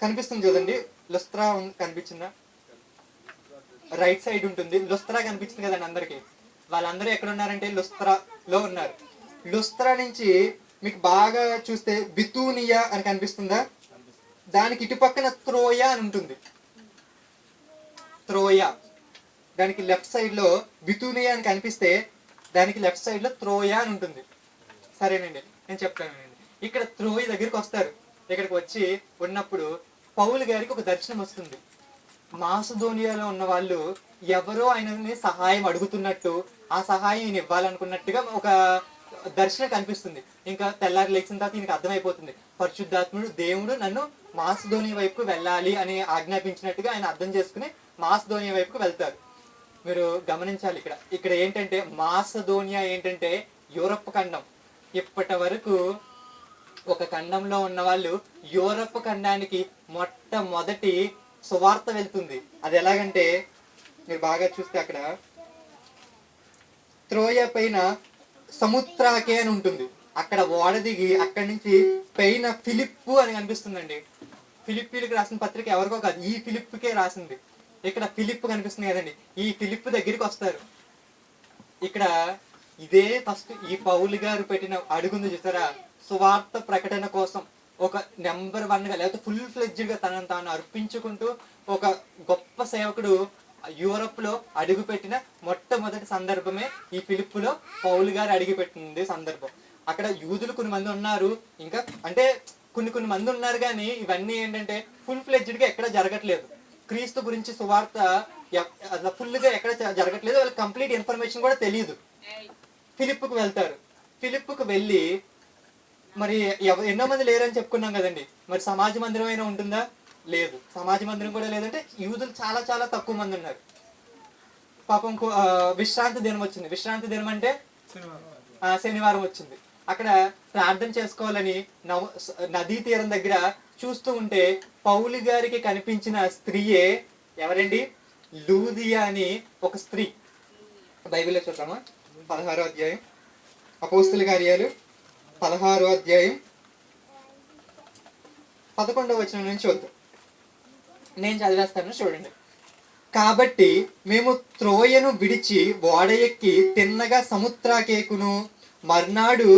కనిపిస్తుంది చూడండి. లుస్త్రా కనిపించిందా? రైట్ సైడ్ ఉంటుంది. లుస్త్రా కనిపించింది కదండి అందరికి. వాళ్ళందరూ ఎక్కడ ఉన్నారంటే లుస్త్రాలో ఉన్నారు. లుస్త్రా నుంచి మీకు బాగా చూస్తే బితూనియా అని కనిపిస్తుందా? దానికి ఇటుపక్కన త్రోయ అని ఉంటుంది. త్రోయ దానికి లెఫ్ట్ సైడ్ లో బితూనియా అని కనిపిస్తే దానికి లెఫ్ట్ సైడ్ లో త్రోయ అని ఉంటుంది. సరేనండి, నేను చెప్తానండి. ఇక్కడ త్రోయ దగ్గరికి వస్తారు. ఇక్కడికి వచ్చి ఉన్నప్పుడు పౌలు గారికి ఒక దర్శనం వస్తుంది. మాసిదోనియాలో ఉన్న వాళ్ళు ఎవరో ఆయనని సహాయం అడుగుతున్నట్టు, ఆ సహాయం ఈయన ఇవ్వాలనుకున్నట్టుగా ఒక దర్శనం కనిపిస్తుంది. ఇంకా తెల్లారి లేచిన తర్వాత ఈయనకి అర్థమైపోతుంది, పరిశుద్ధాత్ముడు దేవుడు నన్ను మాసిదోనియా వైపుకు వెళ్ళాలి అని ఆజ్ఞాపించినట్టుగా ఆయన అర్థం చేసుకుని మాసిదోనియా వైపుకు వెళ్తారు. మీరు గమనించాలి, ఇక్కడ ఏంటంటే మాసిదోనియా ఏంటంటే యూరప్ ఖండం. ఇప్పటి వరకు ఒక ఖండంలో ఉన్న వాళ్ళు యూరప్ ఖండానికి మొట్టమొదటి సువార్త వెళ్తుంది. అది ఎలాగంటే మీరు బాగా చూస్తే అక్కడ త్రోయ పైన సముద్రాకే అని ఉంటుంది. అక్కడ ఓడ దిగి అక్కడి నుంచి పైన ఫిలిప్పు అని కనిపిస్తుందండి. ఫిలిప్పీలకు రాసిన పత్రిక ఎవరికో కాదు, ఈ ఫిలిప్పుకే రాసింది. ఇక్కడ ఫిలిప్ కనిపిస్తుంది కదండి, ఈ ఫిలిప్ దగ్గరికి వస్తారు. ఇక్కడ ఇదే ఫస్ట్ ఈ పౌలు గారు పెట్టిన అడుగుంది చూసారా, సువార్త ప్రకటన కోసం ఒక నెంబర్ 1గా లేకపోతే ఫుల్ ఫ్లెడ్జ్డ్ గా తనను తాను అర్పించుకుంటూ ఒక గొప్ప సేవకుడు యూరప్ లో అడుగు పెట్టిన మొట్టమొదటి సందర్భమే ఈ ఫిలిప్పులో పౌలు గారు అడుగు పెట్టింది సందర్భం. అక్కడ యూదులు కొన్ని మంది ఉన్నారు, ఇంకా అంటే కొన్ని మంది ఉన్నారు, కానీ ఇవన్నీ ఏంటంటే ఫుల్ ఫ్లెడ్జ్డ్ గా ఎక్కడ జరగట్లేదు. క్రీస్తు గురించి సువార్త అట్లా ఫుల్ గా ఎక్కడ జరగట్లేదు. వాళ్ళకి కంప్లీట్ ఇన్ఫర్మేషన్ కూడా తెలియదు. ఫిలిప్పుకు వెళ్తారు. ఫిలిప్పుకు వెళ్ళి మరి ఎన్నో మంది లేరని చెప్పుకున్నాం కదండి, మరి సమాజ మందిరం అయినా ఉంటుందా? లేదు. సమాజ మందిరం కూడా లేదంటే యూదులు చాలా చాలా తక్కువ మంది ఉన్నారు. పాపం విశ్రాంతి దినం వచ్చింది. విశ్రాంతి దినం అంటే శనివారం వచ్చింది. అక్కడ ప్రార్థన చేసుకోవాలని నదీ తీరం దగ్గర చూస్తూ ఉంటే పౌలు గారికి కనిపించిన స్త్రీయే ఎవరండి? లూదియా అని ఒక స్త్రీ. బైబిల్లో చూద్దామా? 16వ అధ్యాయం, అపోస్తుల కార్యాలు 16వ అధ్యాయం 11వ వచనం నుంచి వద్దు, నేను చదివేస్తాను చూడండి. కాబట్టి మేము త్రోయను విడిచి ఓడ ఎక్కి తిన్నగా సముద్రాకేకును మర్నాడు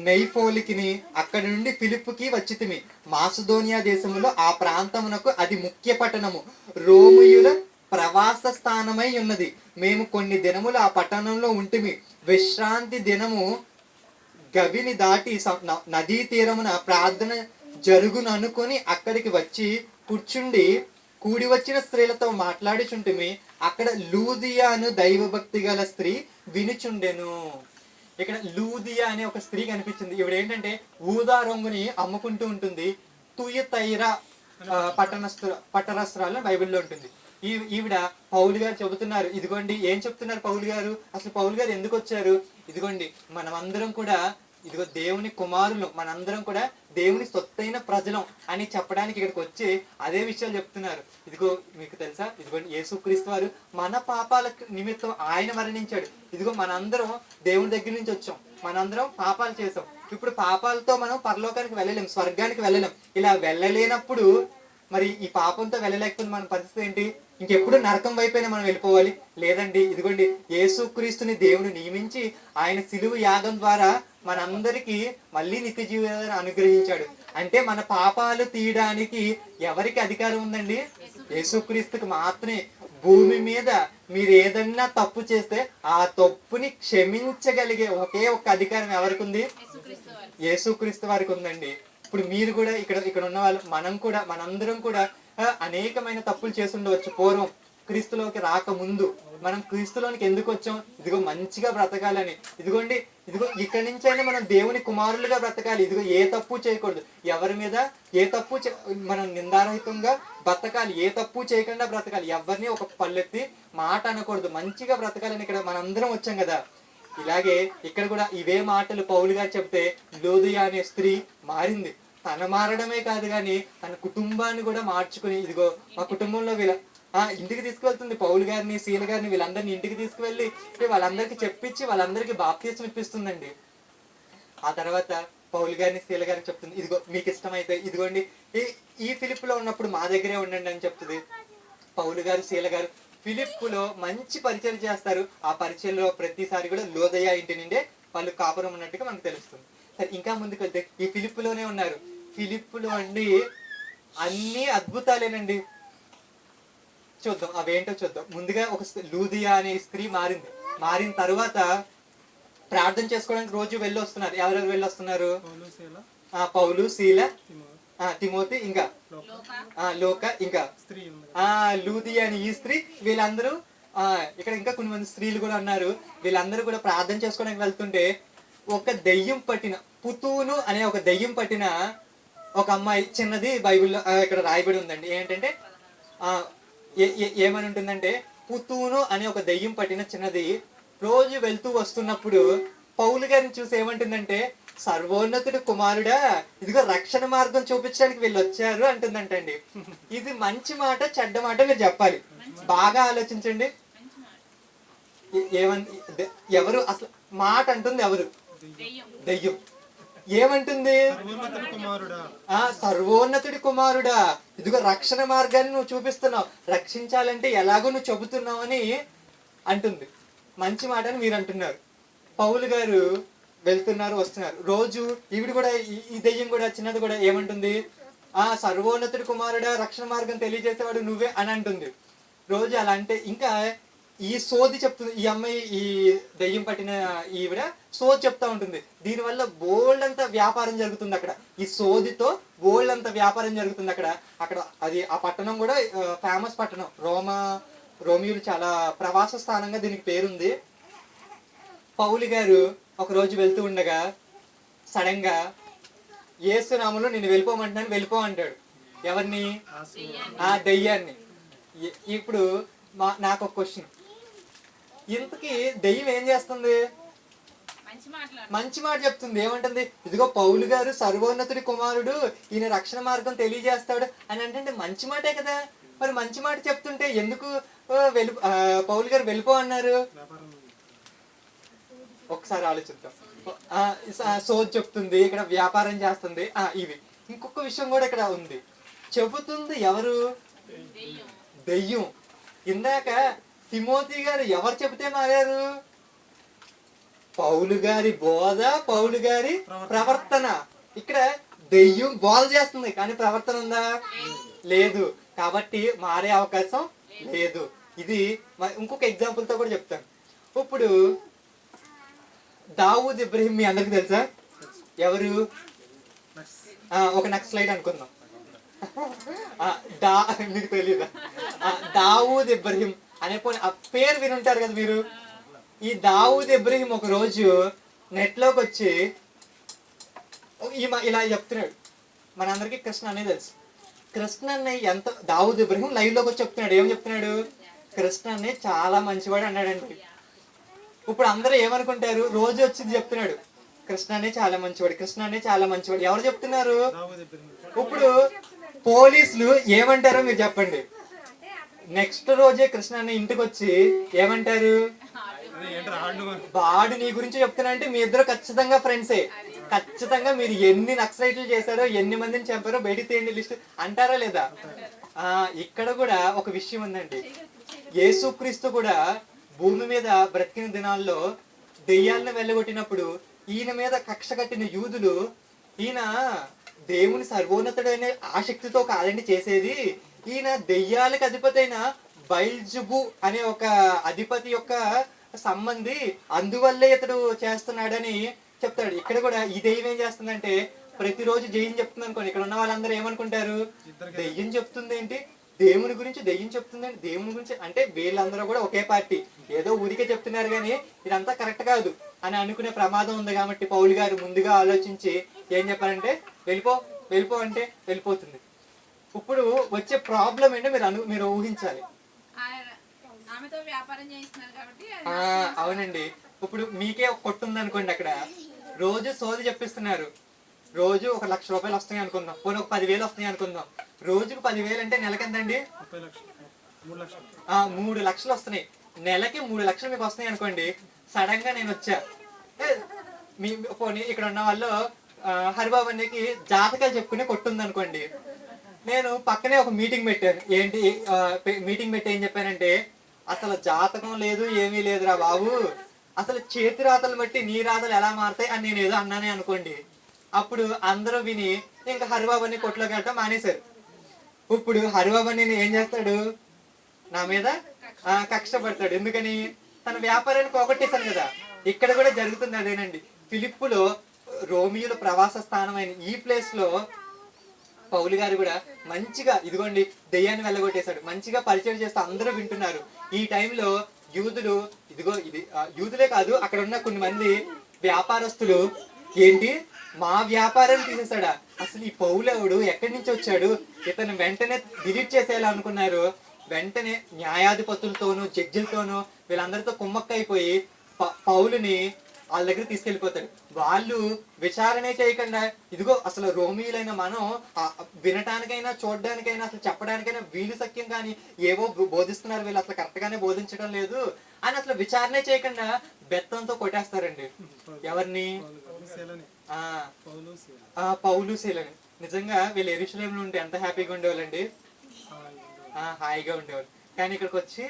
నెయిఫోలికిని అక్కడి నుండి ఫిలిప్పుకి వచ్చితిమి. మాసిదోనియా దేశములో ఆ ప్రాంతమునకు అది ముఖ్య పట్టణము, రోమియుల ప్రవాస స్థానమై ఉన్నది. మేము కొన్ని దినములు ఆ పట్టణంలో ఉంటిమి. విశ్రాంతి దినము గవిని దాటి నదీ తీరమున ప్రార్థన జరుగుననుకొని అక్కడికి వచ్చి కూడి వచ్చిన స్త్రీలతో మాట్లాడుచుంటిమి. అక్కడ లూదియా అను దైవభక్తి గల స్త్రీ వినుచుండెను. ఇక్కడ లూదియా అనే ఒక స్త్రీ కనిపించింది. ఇవిడ ఏంటంటే ఊదా రంగుని అమ్ముకుంటూ ఉంటుంది. తుయతైరా పట్టణస్తురాలు బైబిల్లో ఉంటుంది. ఈవిడ పౌలు గారు చెబుతున్నారు, ఇదిగోండి ఏం చెప్తున్నారు పౌలు గారు, అసలు పౌలు గారు ఎందుకు వచ్చారు, ఇదిగోండి మనమందరం కూడా ఇదిగో దేవుని కుమారులు, మనందరం కూడా దేవుని సొత్తైన ప్రజలం అని చెప్పడానికి ఇక్కడికి వచ్చి అదే విషయాలు చెప్తున్నారు. ఇదిగో మీకు తెలుసా, ఇదిగోండి యేసుక్రీస్తు వారు మన పాపాల నిమిత్తం ఆయన మరణించాడు. ఇదిగో మనందరం దేవుని దగ్గర నుంచి వచ్చాం, మనందరం పాపాలు చేసాం. ఇప్పుడు పాపాలతో మనం పరలోకానికి వెళ్ళలేం, స్వర్గానికి వెళ్ళలేం. ఇలా వెళ్ళలేనప్పుడు మరి ఈ పాపంతో వెళ్ళలేకపోతే మన పరిస్థితి ఏంటి? ఇంకెప్పుడు నరకం వైపైనా మనం వెళ్ళిపోవాలి? లేదండి, ఇదిగోండి యేసుక్రీస్తుని దేవుడు నియమించి ఆయన సిలువ యాగం ద్వారా మనందరికీ మళ్ళీ నిత్య జీవితాన్ని అనుగ్రహించాడు. అంటే మన పాపాలు తీయడానికి ఎవరికి అధికారం ఉందండి? యేసుక్రీస్తుకి మాత్రమే. భూమి మీద మీరు ఏదన్నా తప్పు చేస్తే ఆ తప్పుని క్షమించగలిగే ఒకే ఒక్క అధికారం ఎవరికి ఉంది? యేసుక్రీస్తు వారికి ఉందండి. ఇప్పుడు మీరు కూడా ఇక్కడ ఉన్న వాళ్ళు, మనందరం కూడా అనేకమైన తప్పులు చేసి ఉండవచ్చు. పూర్వం క్రీస్తులోకి రాకముందు మనం క్రీస్తులోనికి ఎందుకు వచ్చాం? ఇదిగో మంచిగా బ్రతకాలని. ఇదిగోండి, ఇదిగో ఇక్కడి నుంచి అయినా మనం దేవుని కుమారులుగా బ్రతకాలి. ఇదిగో ఏ తప్పు చేయకూడదు, ఎవరి మీద ఏ తప్పు మనం నిందారహితంగా బ్రతకాలి, ఏ తప్పు చేయకుండా బ్రతకాలి, ఎవరిని ఒక పల్లెత్తి మాట అనకూడదు, మంచిగా బ్రతకాలని ఇక్కడ మనందరం వచ్చాం కదా. ఇలాగే ఇక్కడ కూడా ఇవే మాటలు పౌలు గారు చెప్తే లోదియా అనే స్త్రీ మారింది. తన మారడమే కాదు కానీ తన కుటుంబాన్ని కూడా మార్చుకుని, ఇదిగో మా కుటుంబంలో ఇంటికి తీసుకువెళ్తుంది. పౌలు గారిని, శీల గారిని, వీళ్ళందరినీ ఇంటికి తీసుకువెళ్ళి వాళ్ళందరికీ చెప్పించి వాళ్ళందరికీ బాప్తిస్మం ఇప్పిస్తుందండి. ఆ తర్వాత పౌలు గారిని, శీల గారిని చెప్తుంది, ఇదిగో మీకు ఇష్టమైతే ఇదిగోండి ఈ ఫిలిప్పులో ఉన్నప్పుడు మా దగ్గరే ఉండండి అని చెప్తుంది. పౌలు గారు, శీల గారు ఫిలిప్పులో మంచి పరిచయం చేస్తారు. ఆ పరిచయంలో ప్రతిసారి కూడా లోదయ ఇంటి నుండే వాళ్ళు కాపురం ఉన్నట్టుగా మనకు తెలుస్తుంది. సరే, ఇంకా ముందుకు వెళ్తే ఈ ఫిలిప్పులోనే ఉన్నారు. ఫిలిప్పులో అండి అన్ని అద్భుతాలేనండి. చూద్దాం అవేంటో చూద్దాం. ముందుగా ఒక లూదియా అనే స్త్రీ మారిన తర్వాత ప్రార్థన చేసుకోవడానికి రోజు వెళ్ళి వస్తున్నారు. ఎవరెవరు వెళ్ళి వస్తున్నారు? పౌలు, శీల, తిమోతి, ఇంకా లోక, ఇంకా లూదియా అని ఈ స్త్రీ. వీళ్ళందరూ ఇక్కడ ఇంకా కొన్ని మంది స్త్రీలు కూడా ఉన్నారు. వీళ్ళందరూ కూడా ప్రార్థన చేసుకోవడానికి వెళ్తుంటే ఒక దెయ్యం పట్టిన పుతూను అనే ఒక దెయ్యం పట్టిన ఒక అమ్మాయి, చిన్నది బైబిల్లో ఇక్కడ రాయబడి ఉందండి. ఏంటంటే ఏమని ఉంటుందంటే, పుతూను అనే ఒక దెయ్యం పట్టిన చిన్నది రోజు వెళ్తూ వస్తున్నప్పుడు పౌలు గారిని చూసి ఏమంటుందంటే, సర్వోన్నతుడి కుమారుడా, ఇదిగో రక్షణ మార్గం చూపించడానికి వీళ్ళు వచ్చారు అంటుందంటండి. ఇది మంచి మాట చెడ్డ మాట మీరు చెప్పాలి, బాగా ఆలోచించండి. ఎవరు అసలు మాట అంటుంది? ఎవరు? దెయ్యం. ఏమంటుంది? సర్వోన్నతుడి కుమారుడా, ఇదిగో రక్షణ మార్గాన్ని నువ్వు చూపిస్తున్నావు, రక్షించాలంటే ఎలాగో నువ్వు చెబుతున్నావు అని అంటుంది. మంచి మాట అని మీరు అంటున్నారు. పౌలు గారు వెళ్తున్నారు, వస్తున్నారు. రోజు ఈవిడ కూడా, ఈ దెయ్యం కూడా, చిన్నది కూడా ఏమంటుంది? సర్వోన్నతుడి కుమారుడా, రక్షణ మార్గం తెలియజేసేవాడు నువ్వే అని అంటుంది. రోజు అలా అంటే ఇంకా ఈ సోది చెప్తుంది. ఈ అమ్మాయి, ఈ దెయ్యం పట్టిన ఈవిడ సోది చెప్తా ఉంటుంది. దీనివల్ల బోల్డ్ అంతా వ్యాపారం జరుగుతుంది అక్కడ. ఈ సోదితో బోల్డ్ అంతా వ్యాపారం జరుగుతుంది అక్కడ. అది ఆ పట్టణం కూడా ఫేమస్ పట్టణం. రోమియోలు చాలా ప్రవాస స్థానంగా దీనికి పేరుంది. పౌలు గారు ఒక రోజు వెళ్తూ ఉండగా సడన్ గా యేసు నామములో నేను వెళ్ళిపోమంటున్నాను, వెళ్ళిపో అంటాడు. ఎవరిని? ఆ దెయ్యాన్ని. ఇప్పుడు నాకు ఒక క్వశ్చన్, ఇంతకీ దెయ్యం ఏం చేస్తుంది? మంచి మాట చెప్తుంది. ఏమంటుంది? ఇదిగో పౌలు గారు సర్వోన్నతుడి కుమారుడు, ఈయన రక్షణ మార్గం తెలియజేస్తాడు అని అంటే మంచి మాటే కదా. మరి మంచి మాట చెప్తుంటే ఎందుకు పౌలు గారు వెళ్ళిపో అన్నారు? ఒకసారి ఆలోచిద్దాం. సోది చెప్తుంది, ఇక్కడ వ్యాపారం చేస్తుంది, ఇవి. ఇంకొక విషయం కూడా ఇక్కడ ఉంది. చెబుతుంది ఎవరు? దెయ్యం. ఇందాక తిమోతి గారు ఎవరు చెబితే మారారు? పౌలు గారి బోధ, పౌలు గారి ప్రవర్తన. ఇక్కడ దెయ్యం బోధ చేస్తుంది కానీ ప్రవర్తన ఉందా? లేదు. కాబట్టి మారే అవకాశం లేదు. ఇది ఇంకొక ఎగ్జాంపుల్ తో కూడా చెప్తాను. ఇప్పుడు దావూద్ ఇబ్రహీం మీ అందరికి తెలుసా? ఎవరు? ఒక నక్సలైట్ అనుకుందాం. మీకు తెలీదా? దావూద్ ఇబ్రహీం అనే పేరు వినుంటారు కదా మీరు. ఈ దావూద్ ఇబ్రహీం ఒక రోజు నెట్ లోకి వచ్చి ఇలా చెప్తున్నాడు. మనందరికి కృష్ణ అనేది తెలుసు. కృష్ణ అన్నయ్య ఎంత దావుద్ ఇబ్రహీం లైవ్ లోకి వచ్చి చెప్తున్నాడు, ఏం చెప్తున్నాడు? కృష్ణ అన్నయ్య చాలా మంచివాడు అన్నాడండి. ఇప్పుడు అందరూ ఏమనుకుంటారు? రోజు వచ్చింది చెప్తున్నాడు కృష్ణ అన్నయ్య చాలా మంచివాడు, కృష్ణ అన్నయ్య చాలా మంచివాడు. ఎవరు చెప్తున్నారు? ఇప్పుడు పోలీసులు ఏమంటారో మీరు చెప్పండి. నెక్స్ట్ రోజే కృష్ణ అన్నయ్య ఇంటికి వచ్చి ఏమంటారు? వాడు నీ గురించి చెప్తున్నా అంటే మీ ఇద్దరు ఖచ్చితంగా ఫ్రెండ్సే, ఖచ్చితంగా మీరు ఎన్ని నక్సలైట్లు చేశారో, ఎన్ని మందిని చంపారో బయటికి తీయండి లిస్ట్ అంటారా లేదా? ఇక్కడ కూడా ఒక విషయం ఉందండి. యేసుక్రీస్తు కూడా భూమి మీద బ్రతికిన దినాల్లో దెయ్యాలను వెళ్ళగొట్టినప్పుడు ఈయన మీద కక్ష కట్టిన యూదులు, ఈయన దేవుని సర్వోన్నతుడైన ఆసక్తితో కాదండి చేసేది, ఈయన దెయ్యాలకు అధిపతి అయిన బయల్జుబు అనే ఒక అధిపతి యొక్క సంబంధి, అందువల్లే ఇతడు చేస్తున్నాడని చెప్తాడు. ఇక్కడ కూడా ఈ దెయ్యం ఏం చేస్తుందంటే ప్రతిరోజు దెయ్యం చెప్తుంది అనుకోండి, ఇక్కడ ఉన్న వాళ్ళందరూ ఏమనుకుంటారు? దెయ్యం చెప్తుంది ఏంటి, దేవుని గురించి దెయ్యం చెప్తుందండి, దేవుని గురించి అంటే వీళ్ళందరూ కూడా ఒకే పార్టీ, ఏదో ఊరికే చెప్తున్నారు కానీ ఇదంతా కరెక్ట్ కాదు అని అనుకునే ప్రమాదం ఉంది. కాబట్టి పౌలు గారు ముందుగా ఆలోచించి ఏం చెప్పారంటే వెళ్ళిపో వెళ్ళిపో అంటే వెళ్ళిపోతుంది. ఇప్పుడు వచ్చే ప్రాబ్లం ఏంటో మీరు ఊహించాలి. అవునండి, ఇప్పుడు మీకే ఒక కొట్టు ఉంది అనుకోండి, అక్కడ రోజు సోది చెప్పిస్తున్నారు, రోజు 1,00,000 రూపాయలు వస్తాయి అనుకుందాం, పోనీ ఒక 10,000 వస్తాయి అనుకుందాం. రోజుకు 10,000 అంటే నెలకి ఎంతండి? 3 లక్షలు వస్తున్నాయి. నెలకి 3 లక్షలు మీకు వస్తున్నాయి అనుకోండి. సడన్ గా నేను వచ్చా, పోనీ ఇక్కడ ఉన్న వాళ్ళు హరిబాబు అన్నకి జాతకాలు చెప్పుకునే కొట్టుంది అనుకోండి. నేను పక్కనే ఒక మీటింగ్ పెట్టాను. ఏంటి మీటింగ్ పెట్టి ఏం చెప్పానంటే, అసలు జాతకం లేదు ఏమీ లేదురా బాబు, అసలు చేతి రాతలు బట్టి నీ రాతలు ఎలా మారుతాయి అని నేను ఏదో అన్నానే అనుకోండి. అప్పుడు అందరూ విని ఇంకా హరిబాబుని కొట్లోకి వెళ్ళటం మానేశారు. ఇప్పుడు హరిబాబుని ఏం చేస్తాడు? నా మీద కక్ష పడతాడు. ఎందుకని? తన వ్యాపారాన్ని పోగొట్టేశాను కదా. ఇక్కడ కూడా జరుగుతుంది అదేనండి. ఫిలిప్పులో రోమియోల ప్రవాస స్థానమైన ఈ ప్లేస్ లో పౌలు గారు కూడా మంచిగా ఇదిగోండి దెయ్యాన్ని వెళ్ళగొట్టేశాడు, మంచిగా పరిచయం చేస్తూ అందరూ వింటున్నారు. ఈ టైంలో యూదులు, ఇదిగో ఇది యూదులే కాదు అక్కడ ఉన్న కొన్ని మంది వ్యాపారస్తులు, ఏంటి మా వ్యాపారాన్ని తీసేశాడా, అసలు ఈ పౌలవుడు ఎక్కడి నుంచి వచ్చాడు, ఇతను వెంటనే డిలీట్ చేసేయాలి అనుకున్నారు. వెంటనే న్యాయాధిపతులతోనూ జడ్జిలతోనూ వీళ్ళందరితో కుమ్మక్కైపోయి పౌలుని వాళ్ళ దగ్గర తీసుకెళ్లిపోతాడు. వాళ్ళు విచారణే చేయకుండా, ఇదిగో అసలు రోమియులైన మనం వినటానికైనా చూడడానికైనా అసలు చెప్పడానికైనా వీలు సఖ్యం కానీ ఏవో బోధిస్తున్నారు, వీళ్ళు అసలు కరెక్ట్ గానే బోధించడం లేదు అని అసలు విచారణే చేయకుండా బెత్తంతో కొట్టేస్తారండి. ఎవరిని? పౌలు శీలని. నిజంగా వీళ్ళు యెరూషలేములో ఉంటే ఎంత హ్యాపీగా ఉండేవాళ్ళండి, హాయిగా ఉండేవాళ్ళు. కానీ ఇక్కడికి వచ్చి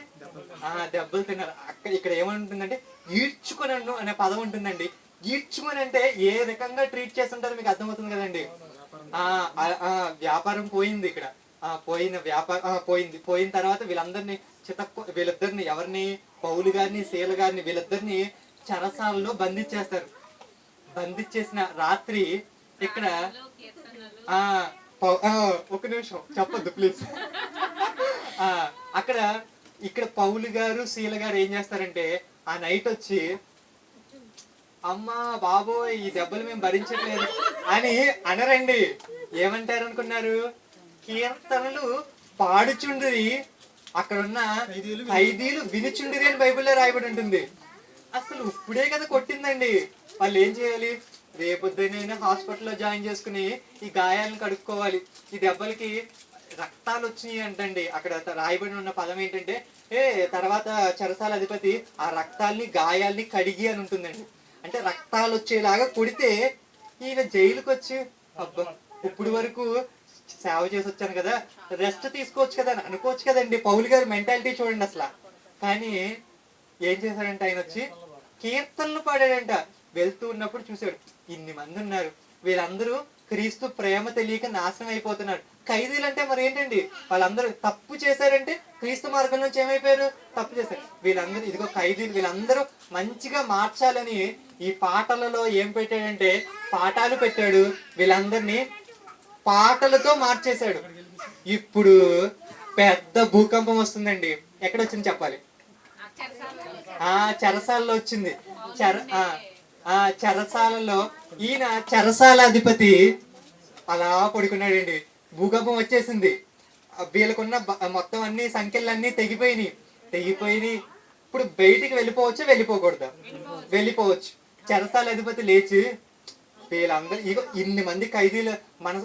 దెబ్బలు తిన్నారు. ఇక్కడ ఏమంటుందంటే ఈడ్చుకొనను అనే పదం ఉంటుందండి. ఈడ్చుకొని అంటే ఏ రకంగా ట్రీట్ చేస్తుంటారో మీకు అర్థమవుతుంది కదండి. వ్యాపారం పోయింది ఇక్కడ, పోయిన తర్వాత వీళ్ళిద్దరిని ఎవరిని? పౌలు గారిని శీల గారిని వీళ్ళిద్దరిని చెరసాలలో బంధించేస్తారు. బంధించేసిన రాత్రి ఇక్కడ ఒక నిమిషం చెప్పొద్దు ప్లీజ్. ఇక్కడ పౌలు గారు శీల గారు ఏం చేస్తారంటే ఆ నైట్ వచ్చి, అమ్మా బాబోయ్ ఈ దెబ్బలు మేము భరించట్లేదు అని అనరండి. ఏమంటారు అనుకున్నారు? కీర్తనలు పాడుచుండ్రి, అక్కడ ఉన్న ఖైదీలు వినుచుండ్రి అని బైబిల్లో రాయబడి ఉంటుంది. అసలు ఇప్పుడే కదా కొట్టిందండి. వాళ్ళు ఏం చేయాలి? రేపొద్దునైనా హాస్పిటల్లో జాయిన్ చేసుకుని ఈ గాయాలను కడుక్కోవాలి. ఈ దెబ్బలకి రక్తాలు వచ్చినాయి అంటండి. అక్కడ రాయబడి ఉన్న పదం ఏంటంటే తర్వాత చెరసాల అధిపతి ఆ రక్తాల్ని గాయాల్ని కడిగి అని ఉంటుందండి. అంటే రక్తాలు వచ్చేలాగా కొడితే ఈయన జైలుకి వచ్చి, అబ్బా ఇప్పుడు వరకు సేవ చేసి వచ్చాను కదా, రెస్ట్ తీసుకోవచ్చు కదా అని అనుకోవచ్చు కదండి. పౌలు గారి మెంటాలిటీ చూడండి అసలు. కానీ ఏం చేశాడంటే ఆయన వచ్చి కీర్తనలు పాడాడంట. వెళ్తూ ఉన్నప్పుడు చూశాడు, ఇన్ని మంది ఉన్నారు, వీళ్ళందరూ క్రీస్తు ప్రేమ తెలియక నాశనం అయిపోతున్నారు. ఖైదీలు అంటే మరి ఏంటండి, వాళ్ళందరూ తప్పు చేశారంటే క్రీస్తు మార్గం నుంచి ఏమైపోయారు? తప్పు చేశారు. వీళ్ళందరూ ఇదిగో ఖైదీలు, వీళ్ళందరూ మంచిగా మార్చాలని ఈ పాటలలో ఏం పెట్టాడంటే పాఠాలు పెట్టాడు. వీళ్ళందరినీ పాటలతో మార్చేశాడు. ఇప్పుడు పెద్ద భూకంపం వస్తుందండి. ఎక్కడ వచ్చింది చెప్పాలి? చెరసాలలో వచ్చింది. చెరసాలలో ఈయన చెరసాల అధిపతి అలా పడుకున్నాడండి. భూకంపం వచ్చేసింది. వీళ్ళకున్న మొత్తం అన్ని సంఖ్యలన్నీ తెగిపోయినాయి. ఇప్పుడు బయటికి వెళ్ళిపోవచ్చా వెళ్ళిపోకూడదా? వెళ్ళిపోవచ్చు. చెరసాల అధిపతి లేచి వీళ్ళందరూ ఇగో ఇన్ని మంది ఖైదీలు, మన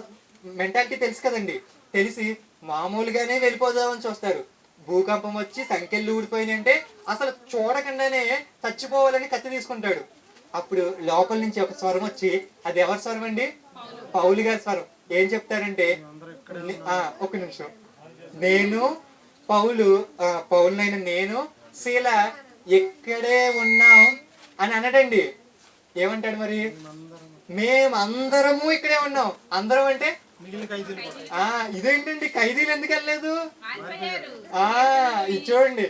మెంటాలిటీ తెలుసు కదండి, తెలిసి మామూలుగానే వెళ్ళిపోదామని చూస్తారు. భూకంపం వచ్చి సంఖ్యలు ఊడిపోయినాయి అంటే అసలు చూడకుండానే చచ్చిపోవాలని కత్తి తీసుకుంటాడు. అప్పుడు లోపల నుంచి ఒక స్వరం వచ్చి, అది ఎవరి స్వరం అండి? పౌలు గారి స్వరం. ఏం చెప్తారంటే, ఒక నిమిషం, నేను పౌలునైన నేను శీల ఎక్కడే ఉన్నాం అని అనడండి. ఏమంటాడు మరి? మేమందరము ఇక్కడే ఉన్నాం. అందరం అంటే ఇదేంటండి, ఖైదీలు ఎందుకు వెళ్ళలేదు? ఇది చూడండి,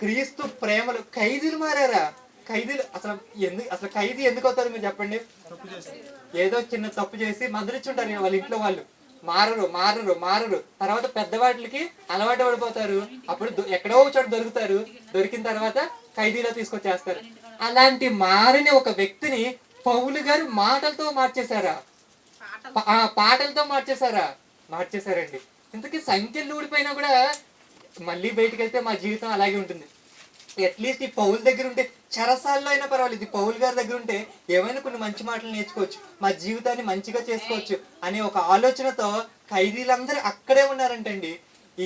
క్రీస్తు ప్రేమలు ఖైదీలు మారారా? ఖైదీలు అసలు ఖైదీ ఎందుకు అవుతారు మీరు చెప్పండి? ఏదో చిన్న తప్పు చేసి మద్దరిచ్చుంటారు వాళ్ళ ఇంట్లో వాళ్ళు. మారరు. తర్వాత పెద్దవాటికి అలవాటు పడిపోతారు. అప్పుడు ఎక్కడో చోట దొరుకుతారు. దొరికిన తర్వాత ఖైదీలో తీసుకొచ్చేస్తారు. అలాంటి మారిన ఒక వ్యక్తిని పౌలు గారు మాటలతో మార్చేశారండి. ఇంతకీ సంఖ్యలు ఊడిపోయినా కూడా మళ్ళీ బయటకు వెళ్తే మా జీవితం అలాగే ఉంటుంది. అట్లీస్ట్ ఈ పౌలు దగ్గర ఉంటే, చెరసాల్లో అయినా పర్వాలేదు, పౌలు గారి దగ్గర ఉంటే ఏమైనా కొన్ని మంచి మాటలు నేర్చుకోవచ్చు, మా జీవితాన్ని మంచిగా చేసుకోవచ్చు అనే ఒక ఆలోచనతో ఖైదీలందరూ అక్కడే ఉన్నారంటండి.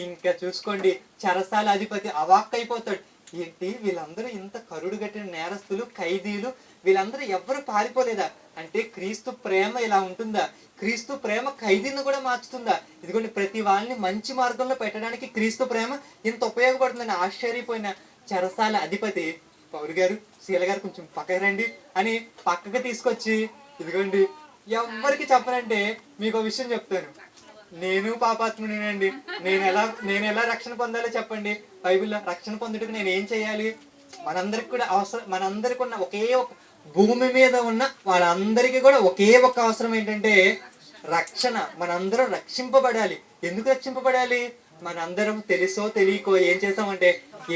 ఇంకా చూసుకోండి, చెరసాల అధిపతి అవాక్కైపోతాడు. ఏంటి వీళ్ళందరూ ఇంత కరుడు కట్టిన నేరస్తులు, ఖైదీలు, వీళ్ళందరూ ఎవ్వరు పారిపోలేదా? అంటే క్రీస్తు ప్రేమ ఇలా ఉంటుందా? క్రీస్తు ప్రేమ ఖైదీలను కూడా మార్చుతుందా? ఇదిగోండి, ప్రతి వాళ్ళని మంచి మార్గంలో పెట్టడానికి క్రీస్తు ప్రేమ ఇంత ఉపయోగపడుతుందని ఆశ్చర్యపోయిన చెరసాల అధిపతి, పౌలు గారు, శీల గారు కొంచెం పక్కకి రండి అని పక్కకు తీసుకొచ్చి, ఇదిగోండి ఎవ్వరికి చెప్పనంటే మీకు ఒక విషయం చెప్తాను, నేను పాపాత్ముడినండి, నేను ఎలా రక్షణ పొందాలో చెప్పండి. బైబిల్లో రక్షణ పొందుటకు నేను ఏం చేయాలి? మనందరికి కూడా అవసరం, మనందరికి ఉన్న ఒకే ఒక భూమి మీద ఉన్న వాళ్ళందరికీ కూడా ఒకే ఒక అవసరం ఏంటంటే రక్షణ. మనందరం రక్షింపబడాలి. ఎందుకు రక్షింపబడాలి? మనందరం తెలుసో తెలియకో ఏం చేస్తామంటే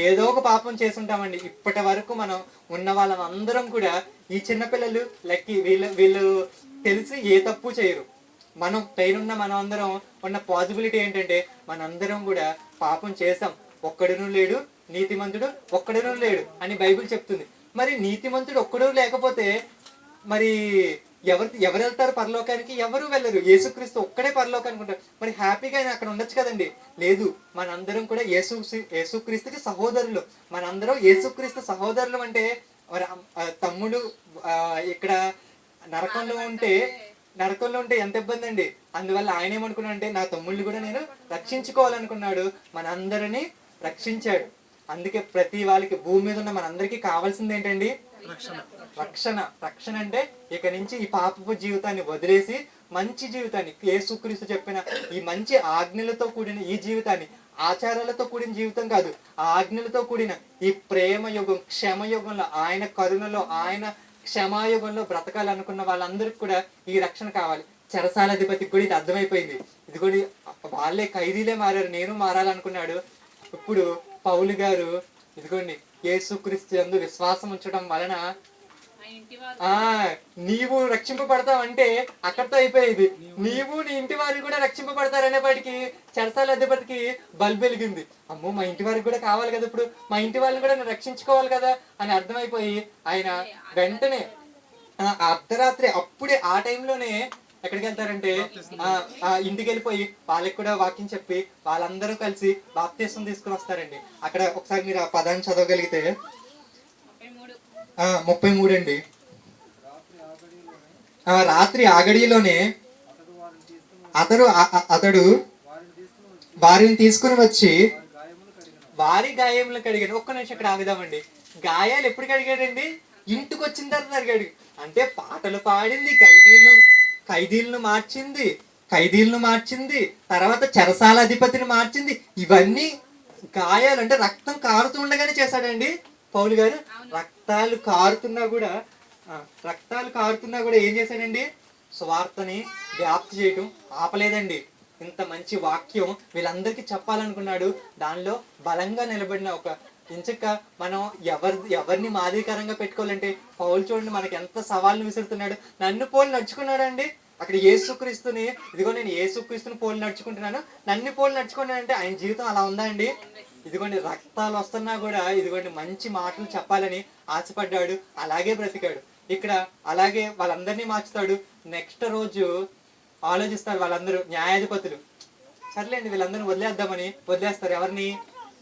ఏదో ఒక పాపం చేసుంటామండి. ఇప్పటి వరకు మనం ఉన్న వాళ్ళం అందరం కూడా, ఈ చిన్నపిల్లలు లెక్కి వీళ్ళు తెలిసి ఏ తప్పు చేయరు. మనం పైనున్న మనం అందరం ఉన్న పాసిబిలిటీ ఏంటంటే మనందరం కూడా పాపం చేసాం. ఒక్కడును లేడు నీతిమంతుడు, ఒక్కడును లేడు అని బైబిల్ చెప్తుంది. మరి నీతిమంతుడు ఒక్కడు లేకపోతే మరి ఎవరు వెళ్తారు పరలోకానికి? ఎవరు వెళ్ళరు. యేసుక్రీస్తు ఒక్కడే పరలోకానికి ఉంటారు. మరి హ్యాపీగా ఆయన అక్కడ ఉండొచ్చు కదండి. లేదు, మనందరం కూడా యేసుక్రీస్తుకి సహోదరులు. మనందరం యేసుక్రీస్తు సహోదరులు. అంటే మరి తమ్ముడు ఇక్కడ నరకంలో ఉంటే ఎంత ఇబ్బంది అండి. అందువల్ల ఆయన ఏమనుకున్నాడు అంటే, నా తమ్ముళ్ళు కూడా నేను రక్షించుకోవాలనుకున్నాడు. మనందరినీ రక్షించాడు. అందుకే ప్రతి వాళ్ళకి, భూమి మీద ఉన్న మనందరికీ కావాల్సింది ఏంటండి? రక్షణ అంటే ఇక నుంచి ఈ పాపపు జీవితాన్ని వదిలేసి మంచి జీవితాన్ని, యేసుక్రీస్తు చెప్పిన ఈ మంచి ఆజ్ఞలతో కూడిన ఈ జీవితాన్ని, ఆచారాలతో కూడిన జీవితం కాదు, ఆజ్ఞలతో కూడిన ఈ ప్రేమ యుగం, క్షమయుగంలో, ఆయన కరుణలో, ఆయన క్షమాయుగంలో బ్రతకాలనుకున్న వాళ్ళందరికీ కూడా ఈ రక్షణ కావాలి. చెరసాలాధిపతికి కూడా ఇది అర్థమైపోయింది. ఇది కూడా వాళ్ళే ఖైదీలే మారారు, నేను మారాలనుకున్నాడు. ఇప్పుడు పౌలు గారు ఇదిగోండి, యేసుక్రీస్తు యందు విశ్వాసం ఉంచడం వలన నీవు రక్షింపబడతావంటే అక్కడితో అయిపోయేది. నీవు నీ ఇంటి వారికి కూడా రక్షింపబడతారనేపాటికి చెరసాల అధిపతికి బల్బు వెలిగింది. అమ్మో, మా ఇంటి వారికి కూడా కావాలి కదా, ఇప్పుడు మా ఇంటి వాళ్ళని కూడా రక్షించుకోవాలి కదా అని అర్థమైపోయి ఆయన వెంటనే అర్ధరాత్రి, అప్పుడే ఆ టైంలోనే ఎక్కడికి వెళ్తారంటే ఇంటికి వెళ్ళిపోయి వాళ్ళకి కూడా వాక్యం చెప్పి వాళ్ళందరూ కలిసి బాప్తిసం తీసుకుని వస్తారండి. అక్కడ ఒకసారి మీరు ఆ పదాన్ని చదవగలిగితే 33 అండి. రాత్రి ఆగడిలోనే అతడు వారిని తీసుకుని వచ్చి వారి గాయములు కడిగాడు. ఒక్క నిమిషం ఇక్కడ ఆగుదామండి. గాయాలు ఎప్పుడు కడిగాడండి? ఇంటికి వచ్చిన తర్వాత అడిగాడు. అంటే పాటలు పాడింది, ఖైదీలను మార్చింది, తర్వాత చెరసాల అధిపతిని మార్చింది. ఇవన్నీ గాయాలు అంటే రక్తం కారుతూ ఉండగానే చేశాడండి పౌలు గారు. రక్తాలు కారుతున్నా కూడా ఏం చేశాడండి? స్వార్థని వ్యాప్తి చేయటం ఆపలేదండి. ఇంత మంచి వాక్యం వీళ్ళందరికీ చెప్పాలనుకున్నాడు. దానిలో బలంగా నిలబడిన ఒక ఇంచక్క మనం ఎవరిని మాదిరికరంగా పెట్టుకోవాలంటే పౌలు చూడండి మనకి ఎంత సవాళ్ళను విసురుతున్నాడు. నన్ను పోలి నడుచుకున్నాడండి. అక్కడ యేసుక్రీస్తుని, ఇదిగో నేను యేసుక్రీస్తుని పోలి నడుచుకుంటున్నాను, నన్ను పోలి నడుచుకుంటాను అంటే ఆయన జీవితం అలా ఉందా అండి? ఇదిగోండి రక్తాలు వస్తున్నా కూడా ఇదిగోండి మంచి మాటలు చెప్పాలని ఆశపడ్డాడు, అలాగే బ్రతికాడు. ఇక్కడ అలాగే వాళ్ళందరినీ మార్చుతాడు. నెక్స్ట్ రోజు ఆలోచిస్తారు వాళ్ళందరూ న్యాయాధిపతులు, సర్లేండి వీళ్ళందరినీ వదిలేద్దామని వదిలేస్తారు. ఎవరిని?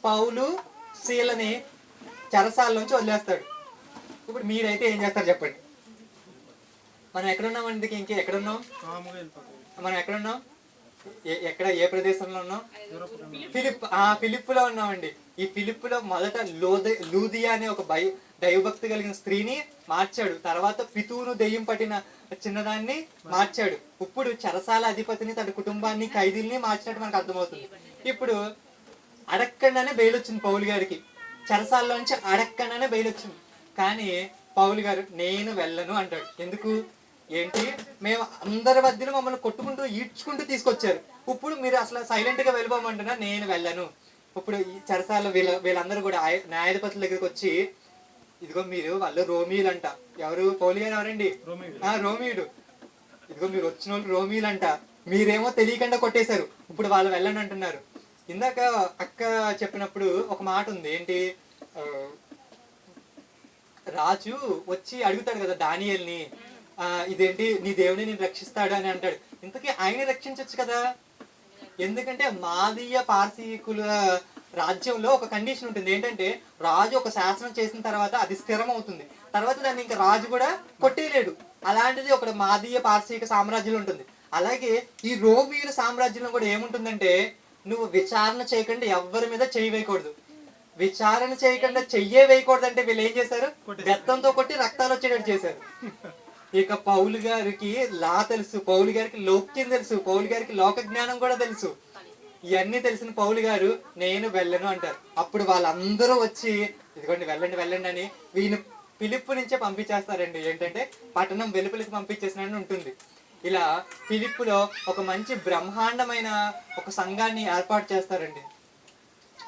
పౌలు శీలని చెరసాలలోంచి వదిలేస్తాడు. ఇప్పుడు మీరైతే ఏం చేస్తారు చెప్పండి? మనం ఎక్కడున్నామండి? ఎక్కడున్నాం మనం? ఎక్కడున్నాం? ఎక్కడ, ఏ ప్రదేశంలో ఉన్నాం? ఫిలిప్పులో ఉన్నామండి. ఈ ఫిలిప్పులో మొదట లూదియా అనే ఒక దైవభక్తి కలిగిన స్త్రీని మార్చాడు. తర్వాత పితూరు దెయ్యం పట్టిన చిన్నదాన్ని మార్చాడు. ఇప్పుడు చెరసాల అధిపతిని, తన కుటుంబాన్ని, ఖైదీల్ని మార్చినట్టు మనకు అర్థమవుతుంది. ఇప్పుడు అడక్కడానే బెయిల్ వచ్చింది పౌలు గారికి. చెరసాలలో నుంచి అడక్కడానే బెయిల్ వచ్చింది. కానీ పౌలు గారు నేను వెళ్ళను అంటాడు. ఎందుకు? ఏంటి, మేము అందరి మధ్యలో మమ్మల్ని కొట్టుకుంటూ ఈడ్చుకుంటూ తీసుకొచ్చారు, ఇప్పుడు మీరు అసలు సైలెంట్ గా వెళ్ళిపోమంటున్నా, నేను వెళ్ళను. ఇప్పుడు ఈ చెరసాల వీళ్ళందరూ కూడా న్యాయాధిపతుల దగ్గరికి వచ్చి, ఇదిగో మీరు వాళ్ళు రోమీలు అంట. ఎవరు? పౌలు గారు ఎవరండి? రోమీయుడు. ఇదిగో మీరు వచ్చిన వాళ్ళు రోమీలు అంట, మీరేమో తెలియకుండా కొట్టేశారు, ఇప్పుడు వాళ్ళు వెళ్ళండి అంటున్నారు. ఇందాక అక్క చెప్పినప్పుడు ఒక మాట ఉంది, ఏంటి, రాజు వచ్చి అడుగుతాడు కదా దానియేల్ని, ఇదేంటి నీ దేవుని నేను రక్షిస్తాడు అని అంటాడు. ఇంతకీ ఆయన రక్షించవచ్చు కదా, ఎందుకంటే మాదీయ పార్సీకుల రాజ్యంలో ఒక కండిషన్ ఉంటుంది, ఏంటంటే రాజు ఒక శాసనం చేసిన తర్వాత అది స్థిరం అవుతుంది, తర్వాత దాన్ని ఇంకా రాజు కూడా కొట్టేయలేడు. అలాంటిది ఒక మాదీయ పార్సీక సామ్రాజ్యంలో ఉంటుంది. అలాగే ఈ రోమీయుల సామ్రాజ్యంలో కూడా ఏముంటుందంటే, నువ్వు విచారణ చేయకుండా ఎవరి మీద చెయ్యి వేయకూడదు. విచారణ చేయకుండా చెయ్యే వేయకూడదు అంటే వీళ్ళు ఏం చేశారు? బెత్తంతో కొట్టి రక్తాలు వచ్చేటట్టు చేశారు. ఇక పౌలు గారికి లా తెలుసు, పౌలు గారికి లోక్యం తెలుసు, పౌలు గారికి లోక జ్ఞానం కూడా తెలుసు. ఇవన్నీ తెలిసిన పౌలు గారు నేను వెళ్ళను అంటారు. అప్పుడు వాళ్ళందరూ వచ్చి ఇదిగోండి వెళ్ళండి వెళ్ళండి అని వీళ్ళు ఫిలిప్పు నుంచే పంపించేస్తారండి. ఏంటంటే పట్టణం వెలుపలికి పంపించేసినట్టు ఉంటుంది. ఇలా ఫిలిప్పులో ఒక మంచి బ్రహ్మాండమైన ఒక సంఘాన్ని ఏర్పాటు చేస్తారండి.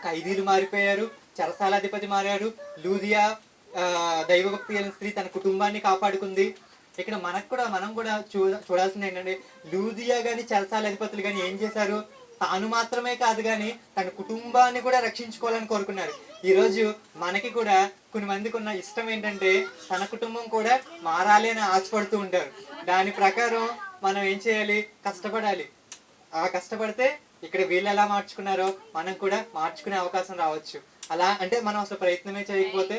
ఖైదీలు మారిపోయారు, చెరసాలాధిపతి మారారు, లూదియా దైవభక్తి అయిన స్త్రీ తన కుటుంబాన్ని కాపాడుకుంది. ఇక్కడ మనం కూడా చూడాల్సింది ఏంటంటే, లూదియా గాని చెరసాలాధిపతులు కానీ ఏం చేశారు? తాను మాత్రమే కాదు కానీ తన కుటుంబాన్ని కూడా రక్షించుకోవాలని కోరుకున్నారు. ఈరోజు మనకి కూడా కొన్ని మందికి ఉన్న ఇష్టం ఏంటంటే, తన కుటుంబం కూడా మారాలి అని ఆశపడుతూ ఉంటారు. దాని ప్రకారం మనం ఏం చేయాలి? కష్టపడాలి. ఆ కష్టపడితే ఇక్కడ వీళ్ళు ఎలా మార్చుకున్నారో మనం కూడా మార్చుకునే అవకాశం రావచ్చు. అలా అంటే మనం అసలు ప్రయత్నమే చేయకపోతే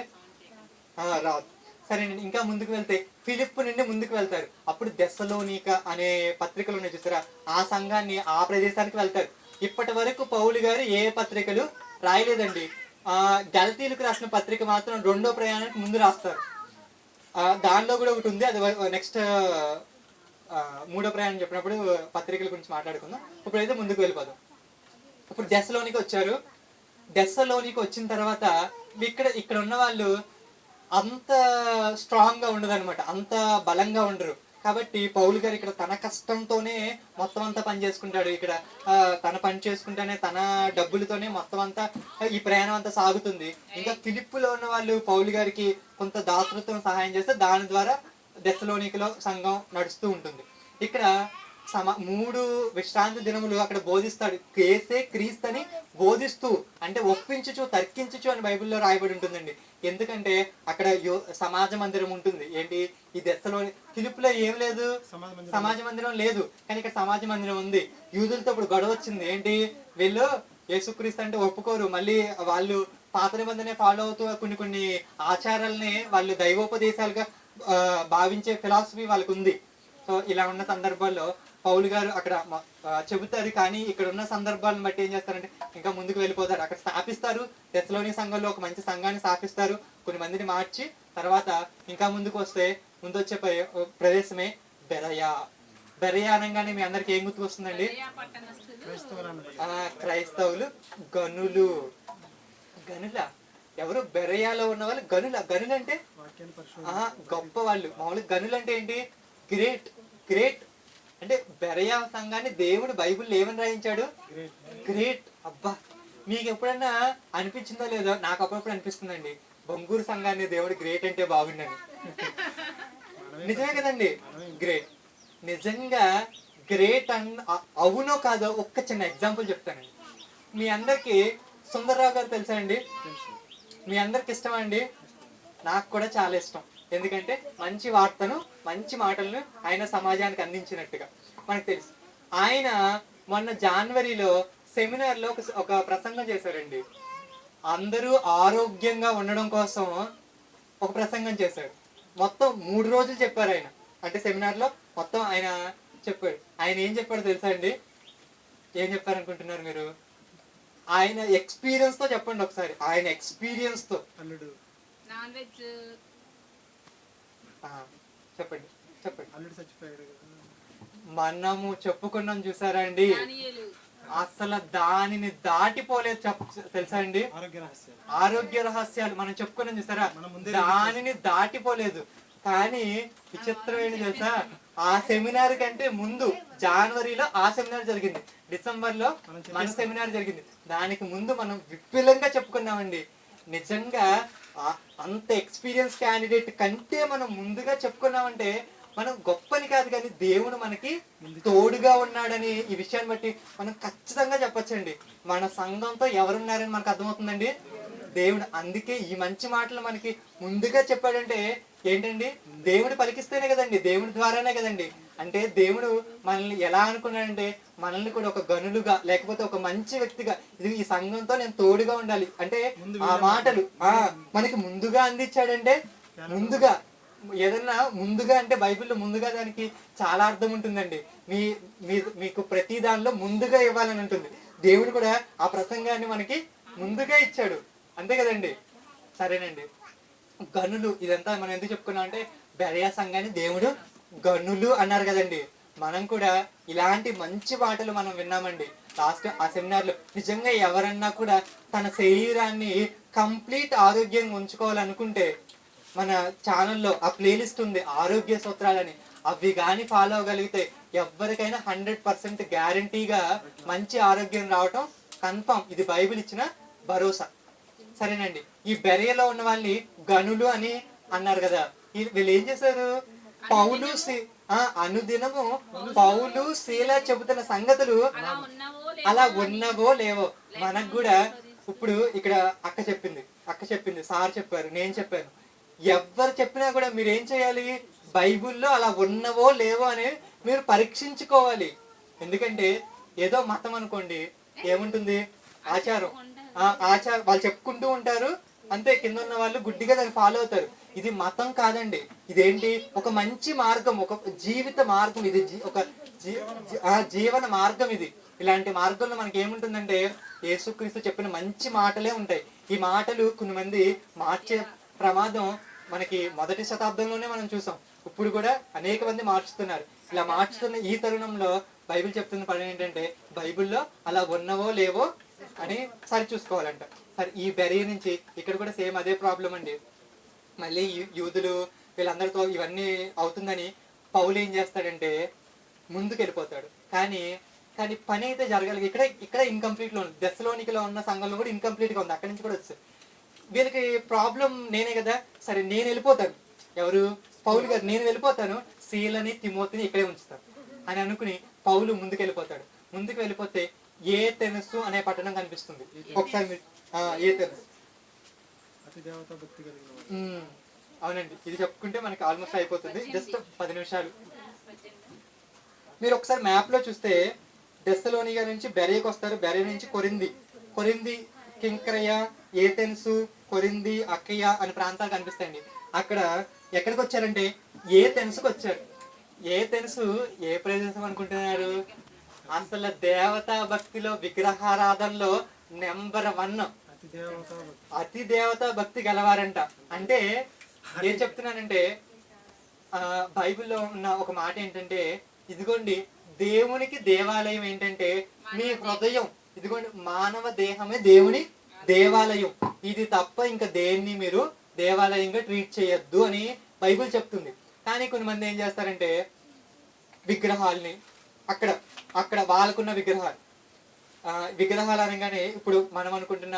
రాదు. సరే, ఇంకా ముందుకు వెళ్తే ఫిలిప్పు నుండి ముందుకు వెళ్తారు. అప్పుడు థెస్సలోనిక అనే పత్రికలు ఉన్నాయి చూసారా, ఆ సంఘాన్ని ఆ ప్రదేశానికి వెళ్తారు. ఇప్పటి వరకు పౌలు గారు ఏ పత్రికలు రాయలేదండి. గలతీలకు రాసిన పత్రిక మాత్రం రెండో ప్రయాణానికి ముందు రాస్తారు. దానిలో కూడా ఒకటి ఉంది, అది నెక్స్ట్ మూడో ప్రయాణం చెప్పినప్పుడు పత్రికల గురించి మాట్లాడుకుందాం. ఇప్పుడైతే ముందుకు వెళ్ళిపోదాం. ఇప్పుడు థెస్సలోనిక వచ్చారు. థెస్సలోనిక వచ్చిన తర్వాత ఇక్కడ ఉన్న వాళ్ళు అంత స్ట్రాంగ్ గా ఉండదు అనమాట, అంత బలంగా ఉండరు. కాబట్టి పౌలు గారు ఇక్కడ తన కష్టంతోనే మొత్తం అంతా పని చేసుకుంటాడు. ఇక్కడ తన పని చేసుకుంటేనే తన డబ్బులతోనే మొత్తం అంతా ఈ ప్రయాణం అంతా సాగుతుంది. ఇంకా ఫిలిప్పులో ఉన్న వాళ్ళు పౌలు గారికి కొంత దాతృత్వం సహాయం చేస్తే దాని ద్వారా థెస్సలోనికలో సంఘం నడుస్తూ ఉంటుంది. ఇక్కడ 3 విశ్రాంతి దినములు అక్కడ బోధిస్తాడు. కేసే క్రీస్తు అని బోధిస్తూ, అంటే ఒప్పించుచు తర్కించుచు అని బైబిల్లో రాయబడి ఉంటుందండి. ఎందుకంటే అక్కడ సమాజ మందిరం ఉంటుంది. ఏంటి, ఈ థెస్సలోని ఫిలిప్పులో ఏం లేదు, సమాజ మందిరం లేదు, కానీ ఇక్కడ సమాజ మందిరం ఉంది. యూదులతో ఇప్పుడు గొడవ వచ్చింది. ఏంటి, వీళ్ళు యేసుక్రీస్తు అంటే ఒప్పుకోరు, మళ్ళీ వాళ్ళు పాత నిబంధన ఫాలో అవుతూ కొన్ని ఆచారాలని వాళ్ళు దైవోపదేశాలుగా భావించే ఫిలాసఫీ వాళ్ళకు ఉంది. సో ఇలా ఉన్న సందర్భాల్లో పౌలు గారు అక్కడ చెబుతారు. కానీ ఇక్కడ ఉన్న సందర్భాలను బట్టి ఏం చేస్తారంటే ఇంకా ముందుకు వెళ్ళిపోతారు. అక్కడ స్థాపిస్తారు, థెస్సలోనిక సంఘంలో ఒక మంచి సంఘాన్ని స్థాపిస్తారు, కొన్ని మందిని మార్చి. తర్వాత ఇంకా ముందుకు వస్తే ముందు వచ్చే ప్రదేశమే బెరయా. బెరయా అనగానే మీ అందరికి ఏం గుర్తుకు వస్తుందండి? క్రైస్తవులు, గనులు. గనుల ఎవరు? బెరయాలో ఉన్న వాళ్ళు గనులు అంటే గొప్ప వాళ్ళు. మామూలుగా గనులు అంటే ఏంటి? గ్రేట్ అంటే బెరయా సంఘాన్ని దేవుడు బైబిల్లో ఏమని రాయించాడు? గ్రేట్. అబ్బా, మీకు ఎప్పుడన్నా అనిపించిందో లేదో, నాకు అప్పుడప్పుడు అనిపిస్తుందండి, బొంగూరు సంఘాన్ని దేవుడు గ్రేట్ అంటే బాగుండని. నిజమే కదండి, గ్రేట్. నిజంగా గ్రేట్ అవునో కాదో ఒక్క చిన్న ఎగ్జాంపుల్ చెప్తానండి. మీ అందరికి సుందర్రావు గారు తెలుసా అండి? మీ అందరికి ఇష్టమా అండి? నాకు కూడా చాలా ఇష్టం. ఎందుకంటే మంచి వార్తను, మంచి మాటలను ఆయన సమాజానికి అందించినట్టుగా మనకు తెలుసు. ఆయన మొన్న జనవరిలో సెమినార్లో ఒక ప్రసంగం చేశారండి. అందరూ ఆరోగ్యంగా ఉండడం కోసం ఒక ప్రసంగం చేశాడు. మొత్తం 3 రోజులు చెప్పారు ఆయన. అంటే సెమినార్లో మొత్తం ఆయన చెప్పాడు. ఆయన ఏం చెప్పాడో తెలుసా అండి? ఏం చెప్పారనుకుంటున్నారు మీరు? ఆయన ఎక్స్పీరియన్స్ తో చెప్పండి ఒకసారి. ఆయన ఎక్స్పీరియన్స్ తో చెప్పండి చెప్పండి. మనము చెప్పుకున్నాం చూసారా అండి, అసలు దానిని దాటిపోలేదు తెలుసా అండి? ఆరోగ్య రహస్యాలు మనం చెప్పుకున్నాం చూసారా, దానిని దాటిపోలేదు. కానీ విచిత్రం ఏంటి తెలుసా, ఆ సెమినార్ కంటే ముందు జనవరిలో ఆ సెమినార్ జరిగింది, డిసెంబర్ లో మన సెమినార్ జరిగింది. దానికి ముందు మనం విపులంగా చెప్పుకున్నామండి. నిజంగా అంత ఎక్స్పీరియన్స్ క్యాండిడేట్ కంటే మనం ముందుగా చెప్పుకున్నామంటే మనం గొప్పని కాదు, కానీ దేవుడు మనకి తోడుగా ఉన్నాడని ఈ విషయాన్ని బట్టి మనం ఖచ్చితంగా చెప్పొచ్చండి. మన సంఘంతో ఎవరున్నారని మనకు అర్థమవుతుందండి, దేవుడు. అందుకే ఈ మంచి మాటలు మనకి ముందుగా చెప్పాడంటే ఏంటండి, దేవుడు పలికిస్తేనే కదండి, దేవుడి ద్వారానే కదండి. అంటే దేవుడు మనల్ని ఎలా అనుకున్నాడంటే మనల్ని కూడా ఒక గనులుగా లేకపోతే ఒక మంచి వ్యక్తిగా, ఇది ఈ సంఘంతో నేను తోడుగా ఉండాలి అంటే ఆ మాటలు మనకి ముందుగా అందించాడంటే, ముందుగా ఏదన్నా ముందుగా అంటే బైబిల్లో ముందుగా దానికి చాలా అర్థం ఉంటుందండి. మీకు ప్రతి దానిలో ముందుగా ఇవ్వాలని ఉంటుంది. దేవుడు కూడా ఆ ప్రసంగాన్ని మనకి ముందుగా ఇచ్చాడు, అంతే కదండి. సరేనండి, గనులు ఇదంతా మనం ఎందుకు చెప్పుకున్నాం అంటే బెరయా సంఘాన్ని దేవుడు గనులు అన్నారు కదండి. మనం కూడా ఇలాంటి మంచి మాటలు మనం విన్నామండి లాస్ట్ ఆ సెమినార్లో. నిజంగా ఎవరన్నా కూడా తన శరీరాన్ని కంప్లీట్ ఆరోగ్యంగా ఉంచుకోవాలనుకుంటే మన ఛానల్లో ఆ ప్లేలిస్ట్ ఉంది, ఆరోగ్య సూత్రాలని. అవి కానీ ఫాలో అవ్వగలిగితే ఎవరికైనా 100% గ్యారంటీగా మంచి ఆరోగ్యం రావటం కన్ఫర్మ్. ఇది బైబిల్ ఇచ్చిన భరోసా. సరేనండి, ఈ బెరయలో ఉన్న వాళ్ళని గనులు అని అన్నారు కదా. వీళ్ళు ఏం చేశారు? పౌలు అనుదినము పౌలు శీల చెబుతున్న సంగతులు అలా ఉన్నవో లేవో మనకు కూడా. ఇప్పుడు ఇక్కడ అక్క చెప్పింది, సార్ చెప్పారు, నేను చెప్పాను. ఎవరు చెప్పినా కూడా మీరు ఏం చేయాలి? బైబిల్లో అలా ఉన్నవో లేవో అని మీరు పరీక్షించుకోవాలి. ఎందుకంటే ఏదో మతం అనుకోండి, ఏముంటుంది? ఆచారం వాళ్ళు చెప్పుకుంటూ ఉంటారు అంతే, కింద ఉన్న వాళ్ళు గుడ్డిగా దాన్ని ఫాలో అవుతారు. ఇది మతం కాదండి, ఇదేంటి? ఒక మంచి మార్గం, ఒక జీవిత మార్గం, ఇది ఒక జీవన మార్గం. ఇది ఇలాంటి మార్గంలో మనకి ఏముంటుందంటే యేసుక్రీస్తు చెప్పిన మంచి మాటలే ఉంటాయి. ఈ మాటలు కొంతమంది మార్చే ప్రమాదం మనకి మొదటి శతాబ్దంలోనే మనం చూసాం. ఇప్పుడు కూడా అనేక మంది మార్చుతున్నారు. ఇలా మార్చుతున్న ఈ తరుణంలో బైబిల్ చెప్తున్న పని ఏంటంటే బైబిల్లో అలా ఉన్నవో లేవో అని సరి చూసుకోవాలంట. సరే, ఈ బెరయ నుంచి ఇక్కడ కూడా సేమ్ అదే ప్రాబ్లం అండి. మళ్ళీ యూదులు వీళ్ళందరితో ఇవన్నీ అవుతుందని పౌలు ఏం చేస్తాడంటే ముందుకు వెళ్ళిపోతాడు. కానీ పని అయితే జరగాలి. ఇక్కడ ఇన్కంప్లీట్ లో ఉంది. దెస్సలోనికలో ఉన్న సంఘంలో కూడా ఇన్కంప్లీట్ గా ఉంది. అక్కడి నుంచి కూడా వచ్చారు. వీళ్ళకి ప్రాబ్లం నేనే కదా, సరే నేను వెళ్ళిపోతాను. ఎవరు? పౌలు గారు. నేను వెళ్ళిపోతాను, సీలని తిమోతిని ఇక్కడే ఉంచుతాను అని అనుకుని పౌలు ముందుకు వెళ్ళిపోతాడు. ముందుకు వెళ్ళిపోతే ఏథెన్సు అనే పట్టణం కనిపిస్తుంది. ఒకసారి మీరు ఏథెన్సు, అవునండి, ఇది చెప్పుకుంటే మనకి ఆల్మోస్ట్ అయిపోతుంది. జస్ట్ 10 నిమిషాలు. మీరు ఒకసారి మ్యాప్ లో చూస్తే దెస్సలోనిక నుంచి బెరయకు వస్తారు. బెరయ నుంచి కొరింది, కింక్రయ, ఏథెన్సు, కొరింది, అక్కయ అనే ప్రాంతాలు కనిపిస్తాయండి. అక్కడ ఎక్కడికి వచ్చారంటే ఏథెన్సుకు వచ్చారు. ఏథెన్సు ఏ ప్రదేశం అనుకుంటున్నారు? అసలు దేవతా భక్తిలో, విగ్రహారాధనలో నెంబర్ 1, అతి దేవతా భక్తి గలవారంట. అంటే ఏం చెప్తున్నానంటే బైబిల్లో ఉన్న ఒక మాట ఏంటంటే, ఇదిగోండి దేవునికి దేవాలయం ఏంటంటే మీ హృదయం. ఇదిగోండి మానవ దేహమే దేవుని దేవాలయం. ఇది తప్ప ఇంకా దేన్ని మీరు దేవాలయంగా ట్రీట్ చేయొద్దు అని బైబిల్ చెప్తుంది. కానీ కొంతమంది ఏం చేస్తారంటే విగ్రహాలని అక్కడ వాళ్ళకున్న విగ్రహాలు అనగానే ఇప్పుడు మనం అనుకుంటున్న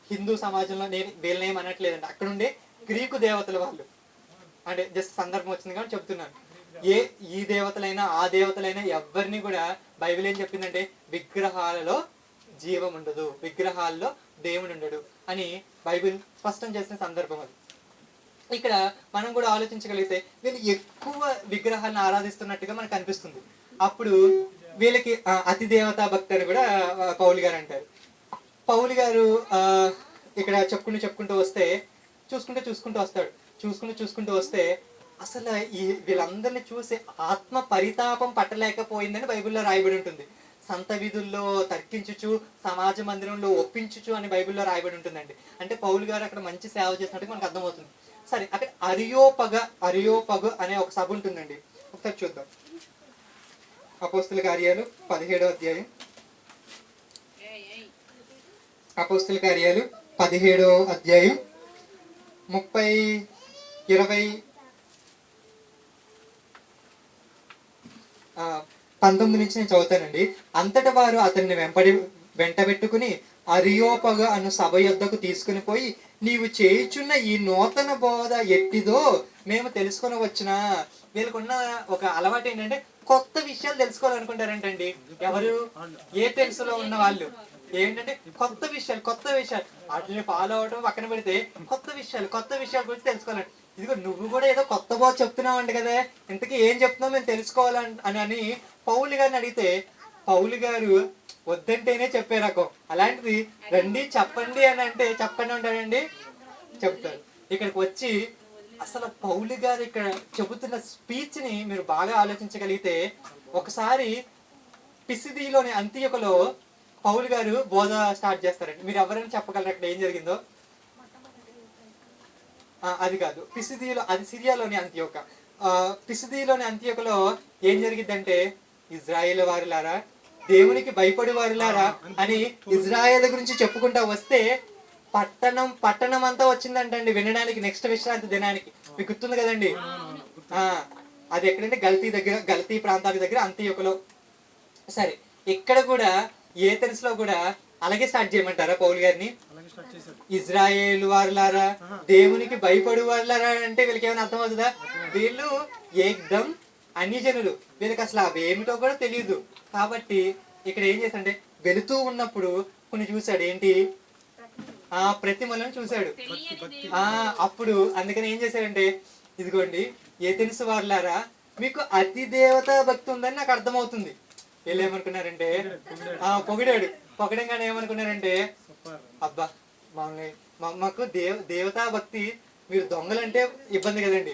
హిందూ సమాజంలో, నేను వీళ్ళనేం అనట్లేదండి, అక్కడ ఉండే గ్రీకు దేవతల వాళ్ళు, అంటే జస్ట్ సందర్భం వచ్చింది కాబట్టి చెప్తున్నాను. ఏ ఈ దేవతలైనా ఆ దేవతలైనా ఎవరిని కూడా బైబిల్ ఏం చెప్పిందంటే విగ్రహాలలో జీవం ఉండదు, విగ్రహాల్లో దేవుడు ఉండడు అని బైబిల్ స్పష్టం చేసిన సందర్భం అది. ఇక్కడ మనం కూడా ఆలోచించగలిగితే వీళ్ళు ఎక్కువ విగ్రహాలను ఆరాధిస్తున్నట్టుగా మనకు అనిపిస్తుంది. అప్పుడు వీళ్ళకి అతి దేవతా భక్తి అని కూడా పౌలు గారు అంటారు. పౌలు గారు ఇక్కడ చెప్పుకుంటూ వస్తే చూసుకుంటూ వస్తే అసలు ఈ వీళ్ళందరినీ చూసి ఆత్మ పరితాపం పట్టలేకపోయిందని బైబిల్లో రాయబడి ఉంటుంది. సంత వీధుల్లో తర్కించుచు, సమాజ మందిరంలో ఒప్పించుచు అని బైబిల్లో రాయబడి ఉంటుందండి. అంటే పౌలు గారు అక్కడ మంచి సేవ చేసినట్టు మనకు అర్థమవుతుంది. సరే, అక్కడ అరియోపగ అనే ఒక సభ ఉంటుందండి. ఒకసారి చూద్దాం. అపోస్తుల కార్యాలు 17వ అధ్యాయం. అపోస్తుల కార్యాలు 17వ అధ్యాయం 19 నుంచి నేను చదువుతానండి. అంతటా వారు అతన్ని వెంటబెట్టుకుని అరియోపగ అను సభ యొద్దకు తీసుకుని పోయి, నీవు చేయుచున్న ఈ నూతన బోధ ఎట్టిదో మేము తెలుసుకొని వచ్చినా. వీళ్ళకున్న ఒక అలవాటు ఏంటంటే కొత్త విషయాలు తెలుసుకోవాలనుకుంటారంటండి. ఎవరు? ఏ తెలుసులో ఉన్న వాళ్ళు ఏంటంటే కొత్త విషయాలు వాటిని ఫాలో అవడం పక్కన పెడితే కొత్త విషయాల గురించి తెలుసుకోవాలండి. ఇదిగో నువ్వు కూడా ఏదో కొత్త బోధ చెప్తున్నావు అంట కదా, ఇంతకీ ఏం చెప్తున్నావు మేము తెలుసుకోవాలని అని పౌలు గారిని అడిగితే పౌలు గారు వద్దంటేనే చెప్పే రకం. అలాంటిది రండి చెప్పండి అని అంటే చెప్పండి ఉంటాడండి, చెప్తారు. ఇక్కడికి వచ్చి అసలు పౌలు గారు ఇక్కడ చెబుతున్న స్పీచ్ ని మీరు బాగా ఆలోచించగలిగితే, ఒకసారి పిసిదీలోని అంతియొకలో పౌలు గారు బోధ స్టార్ట్ చేస్తారండి. మీరు ఎవరైనా చెప్పగలరు అక్కడ ఏం జరిగిందో? అది కాదు, పిసిదీలో, అది సిరియాలోని అంతియొక. పిసిదీలోని అంతియొకలో ఏం జరిగిద్దంటే, ఇజ్రాయేల్ వారులారా, దేవునికి భయపడి వారులారా అని ఇజ్రాయేల్ గురించి చెప్పుకుంటా వస్తే పట్టణం అంతా వచ్చిందంటండి వినడానికి నెక్స్ట్ విశ్రాంతి దినానికి. మీకు గుర్తుంది కదండి? అది ఎక్కడంటే గల్తీ ప్రాంతాల దగ్గర అంతియొకలో. సరే, ఇక్కడ కూడా ఏథెన్స్లో కూడా అలాగే స్టార్ట్ చేయమంటారా పౌలు గారిని? ఇజ్రాయేల్ వారులారా, దేవునికి భయపడు వారులారా అంటే వీళ్ళకి ఏమైనా అర్థం అవుతుందా? వీళ్ళు ఏకదం అన్యజనులు, వీళ్ళకి అసలు అవేమిటో కూడా తెలియదు. కాబట్టి ఇక్కడ ఏం చేశాడంటే వెళుతూ ఉన్నప్పుడు కొన్ని చూశాడు. ఏంటి? ప్రతిమలను చూశాడు. అప్పుడు అందుకని ఏం చేశాడంటే, ఇదిగోండి ఏథెన్స్ వారులారా, మీకు అతి దేవతా భక్తి ఉందని నాకు అర్థమవుతుంది. వీళ్ళు ఏమనుకున్నారంటే పొగడంగానే ఏమనుకున్నారంటే, అబ్బా మాకు దేవతా భక్తి, మీరు దొంగలంటే ఇబ్బంది కదండి.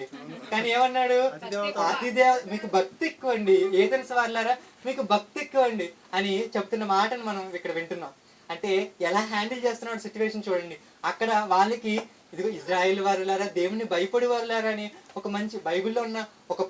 కానీ ఏమన్నాడు? మీకు భక్తి ఎక్కువండి, ఏథెన్స్ వారులారా మీకు భక్తి ఎక్కువండి అని చెప్తున్న మాటను మనం ఇక్కడ వింటున్నాం. అంటే ఎలా హ్యాండిల్ చేస్తున్నాడు సిచ్యువేషన్ చూడండి. అక్కడ వాళ్ళకి ఇదిగో ఇజ్రాయేల్ వారులారా, దేవుని భయపడి వారులారా అని ఒక మంచి బైబిల్లో ఉన్న ఒక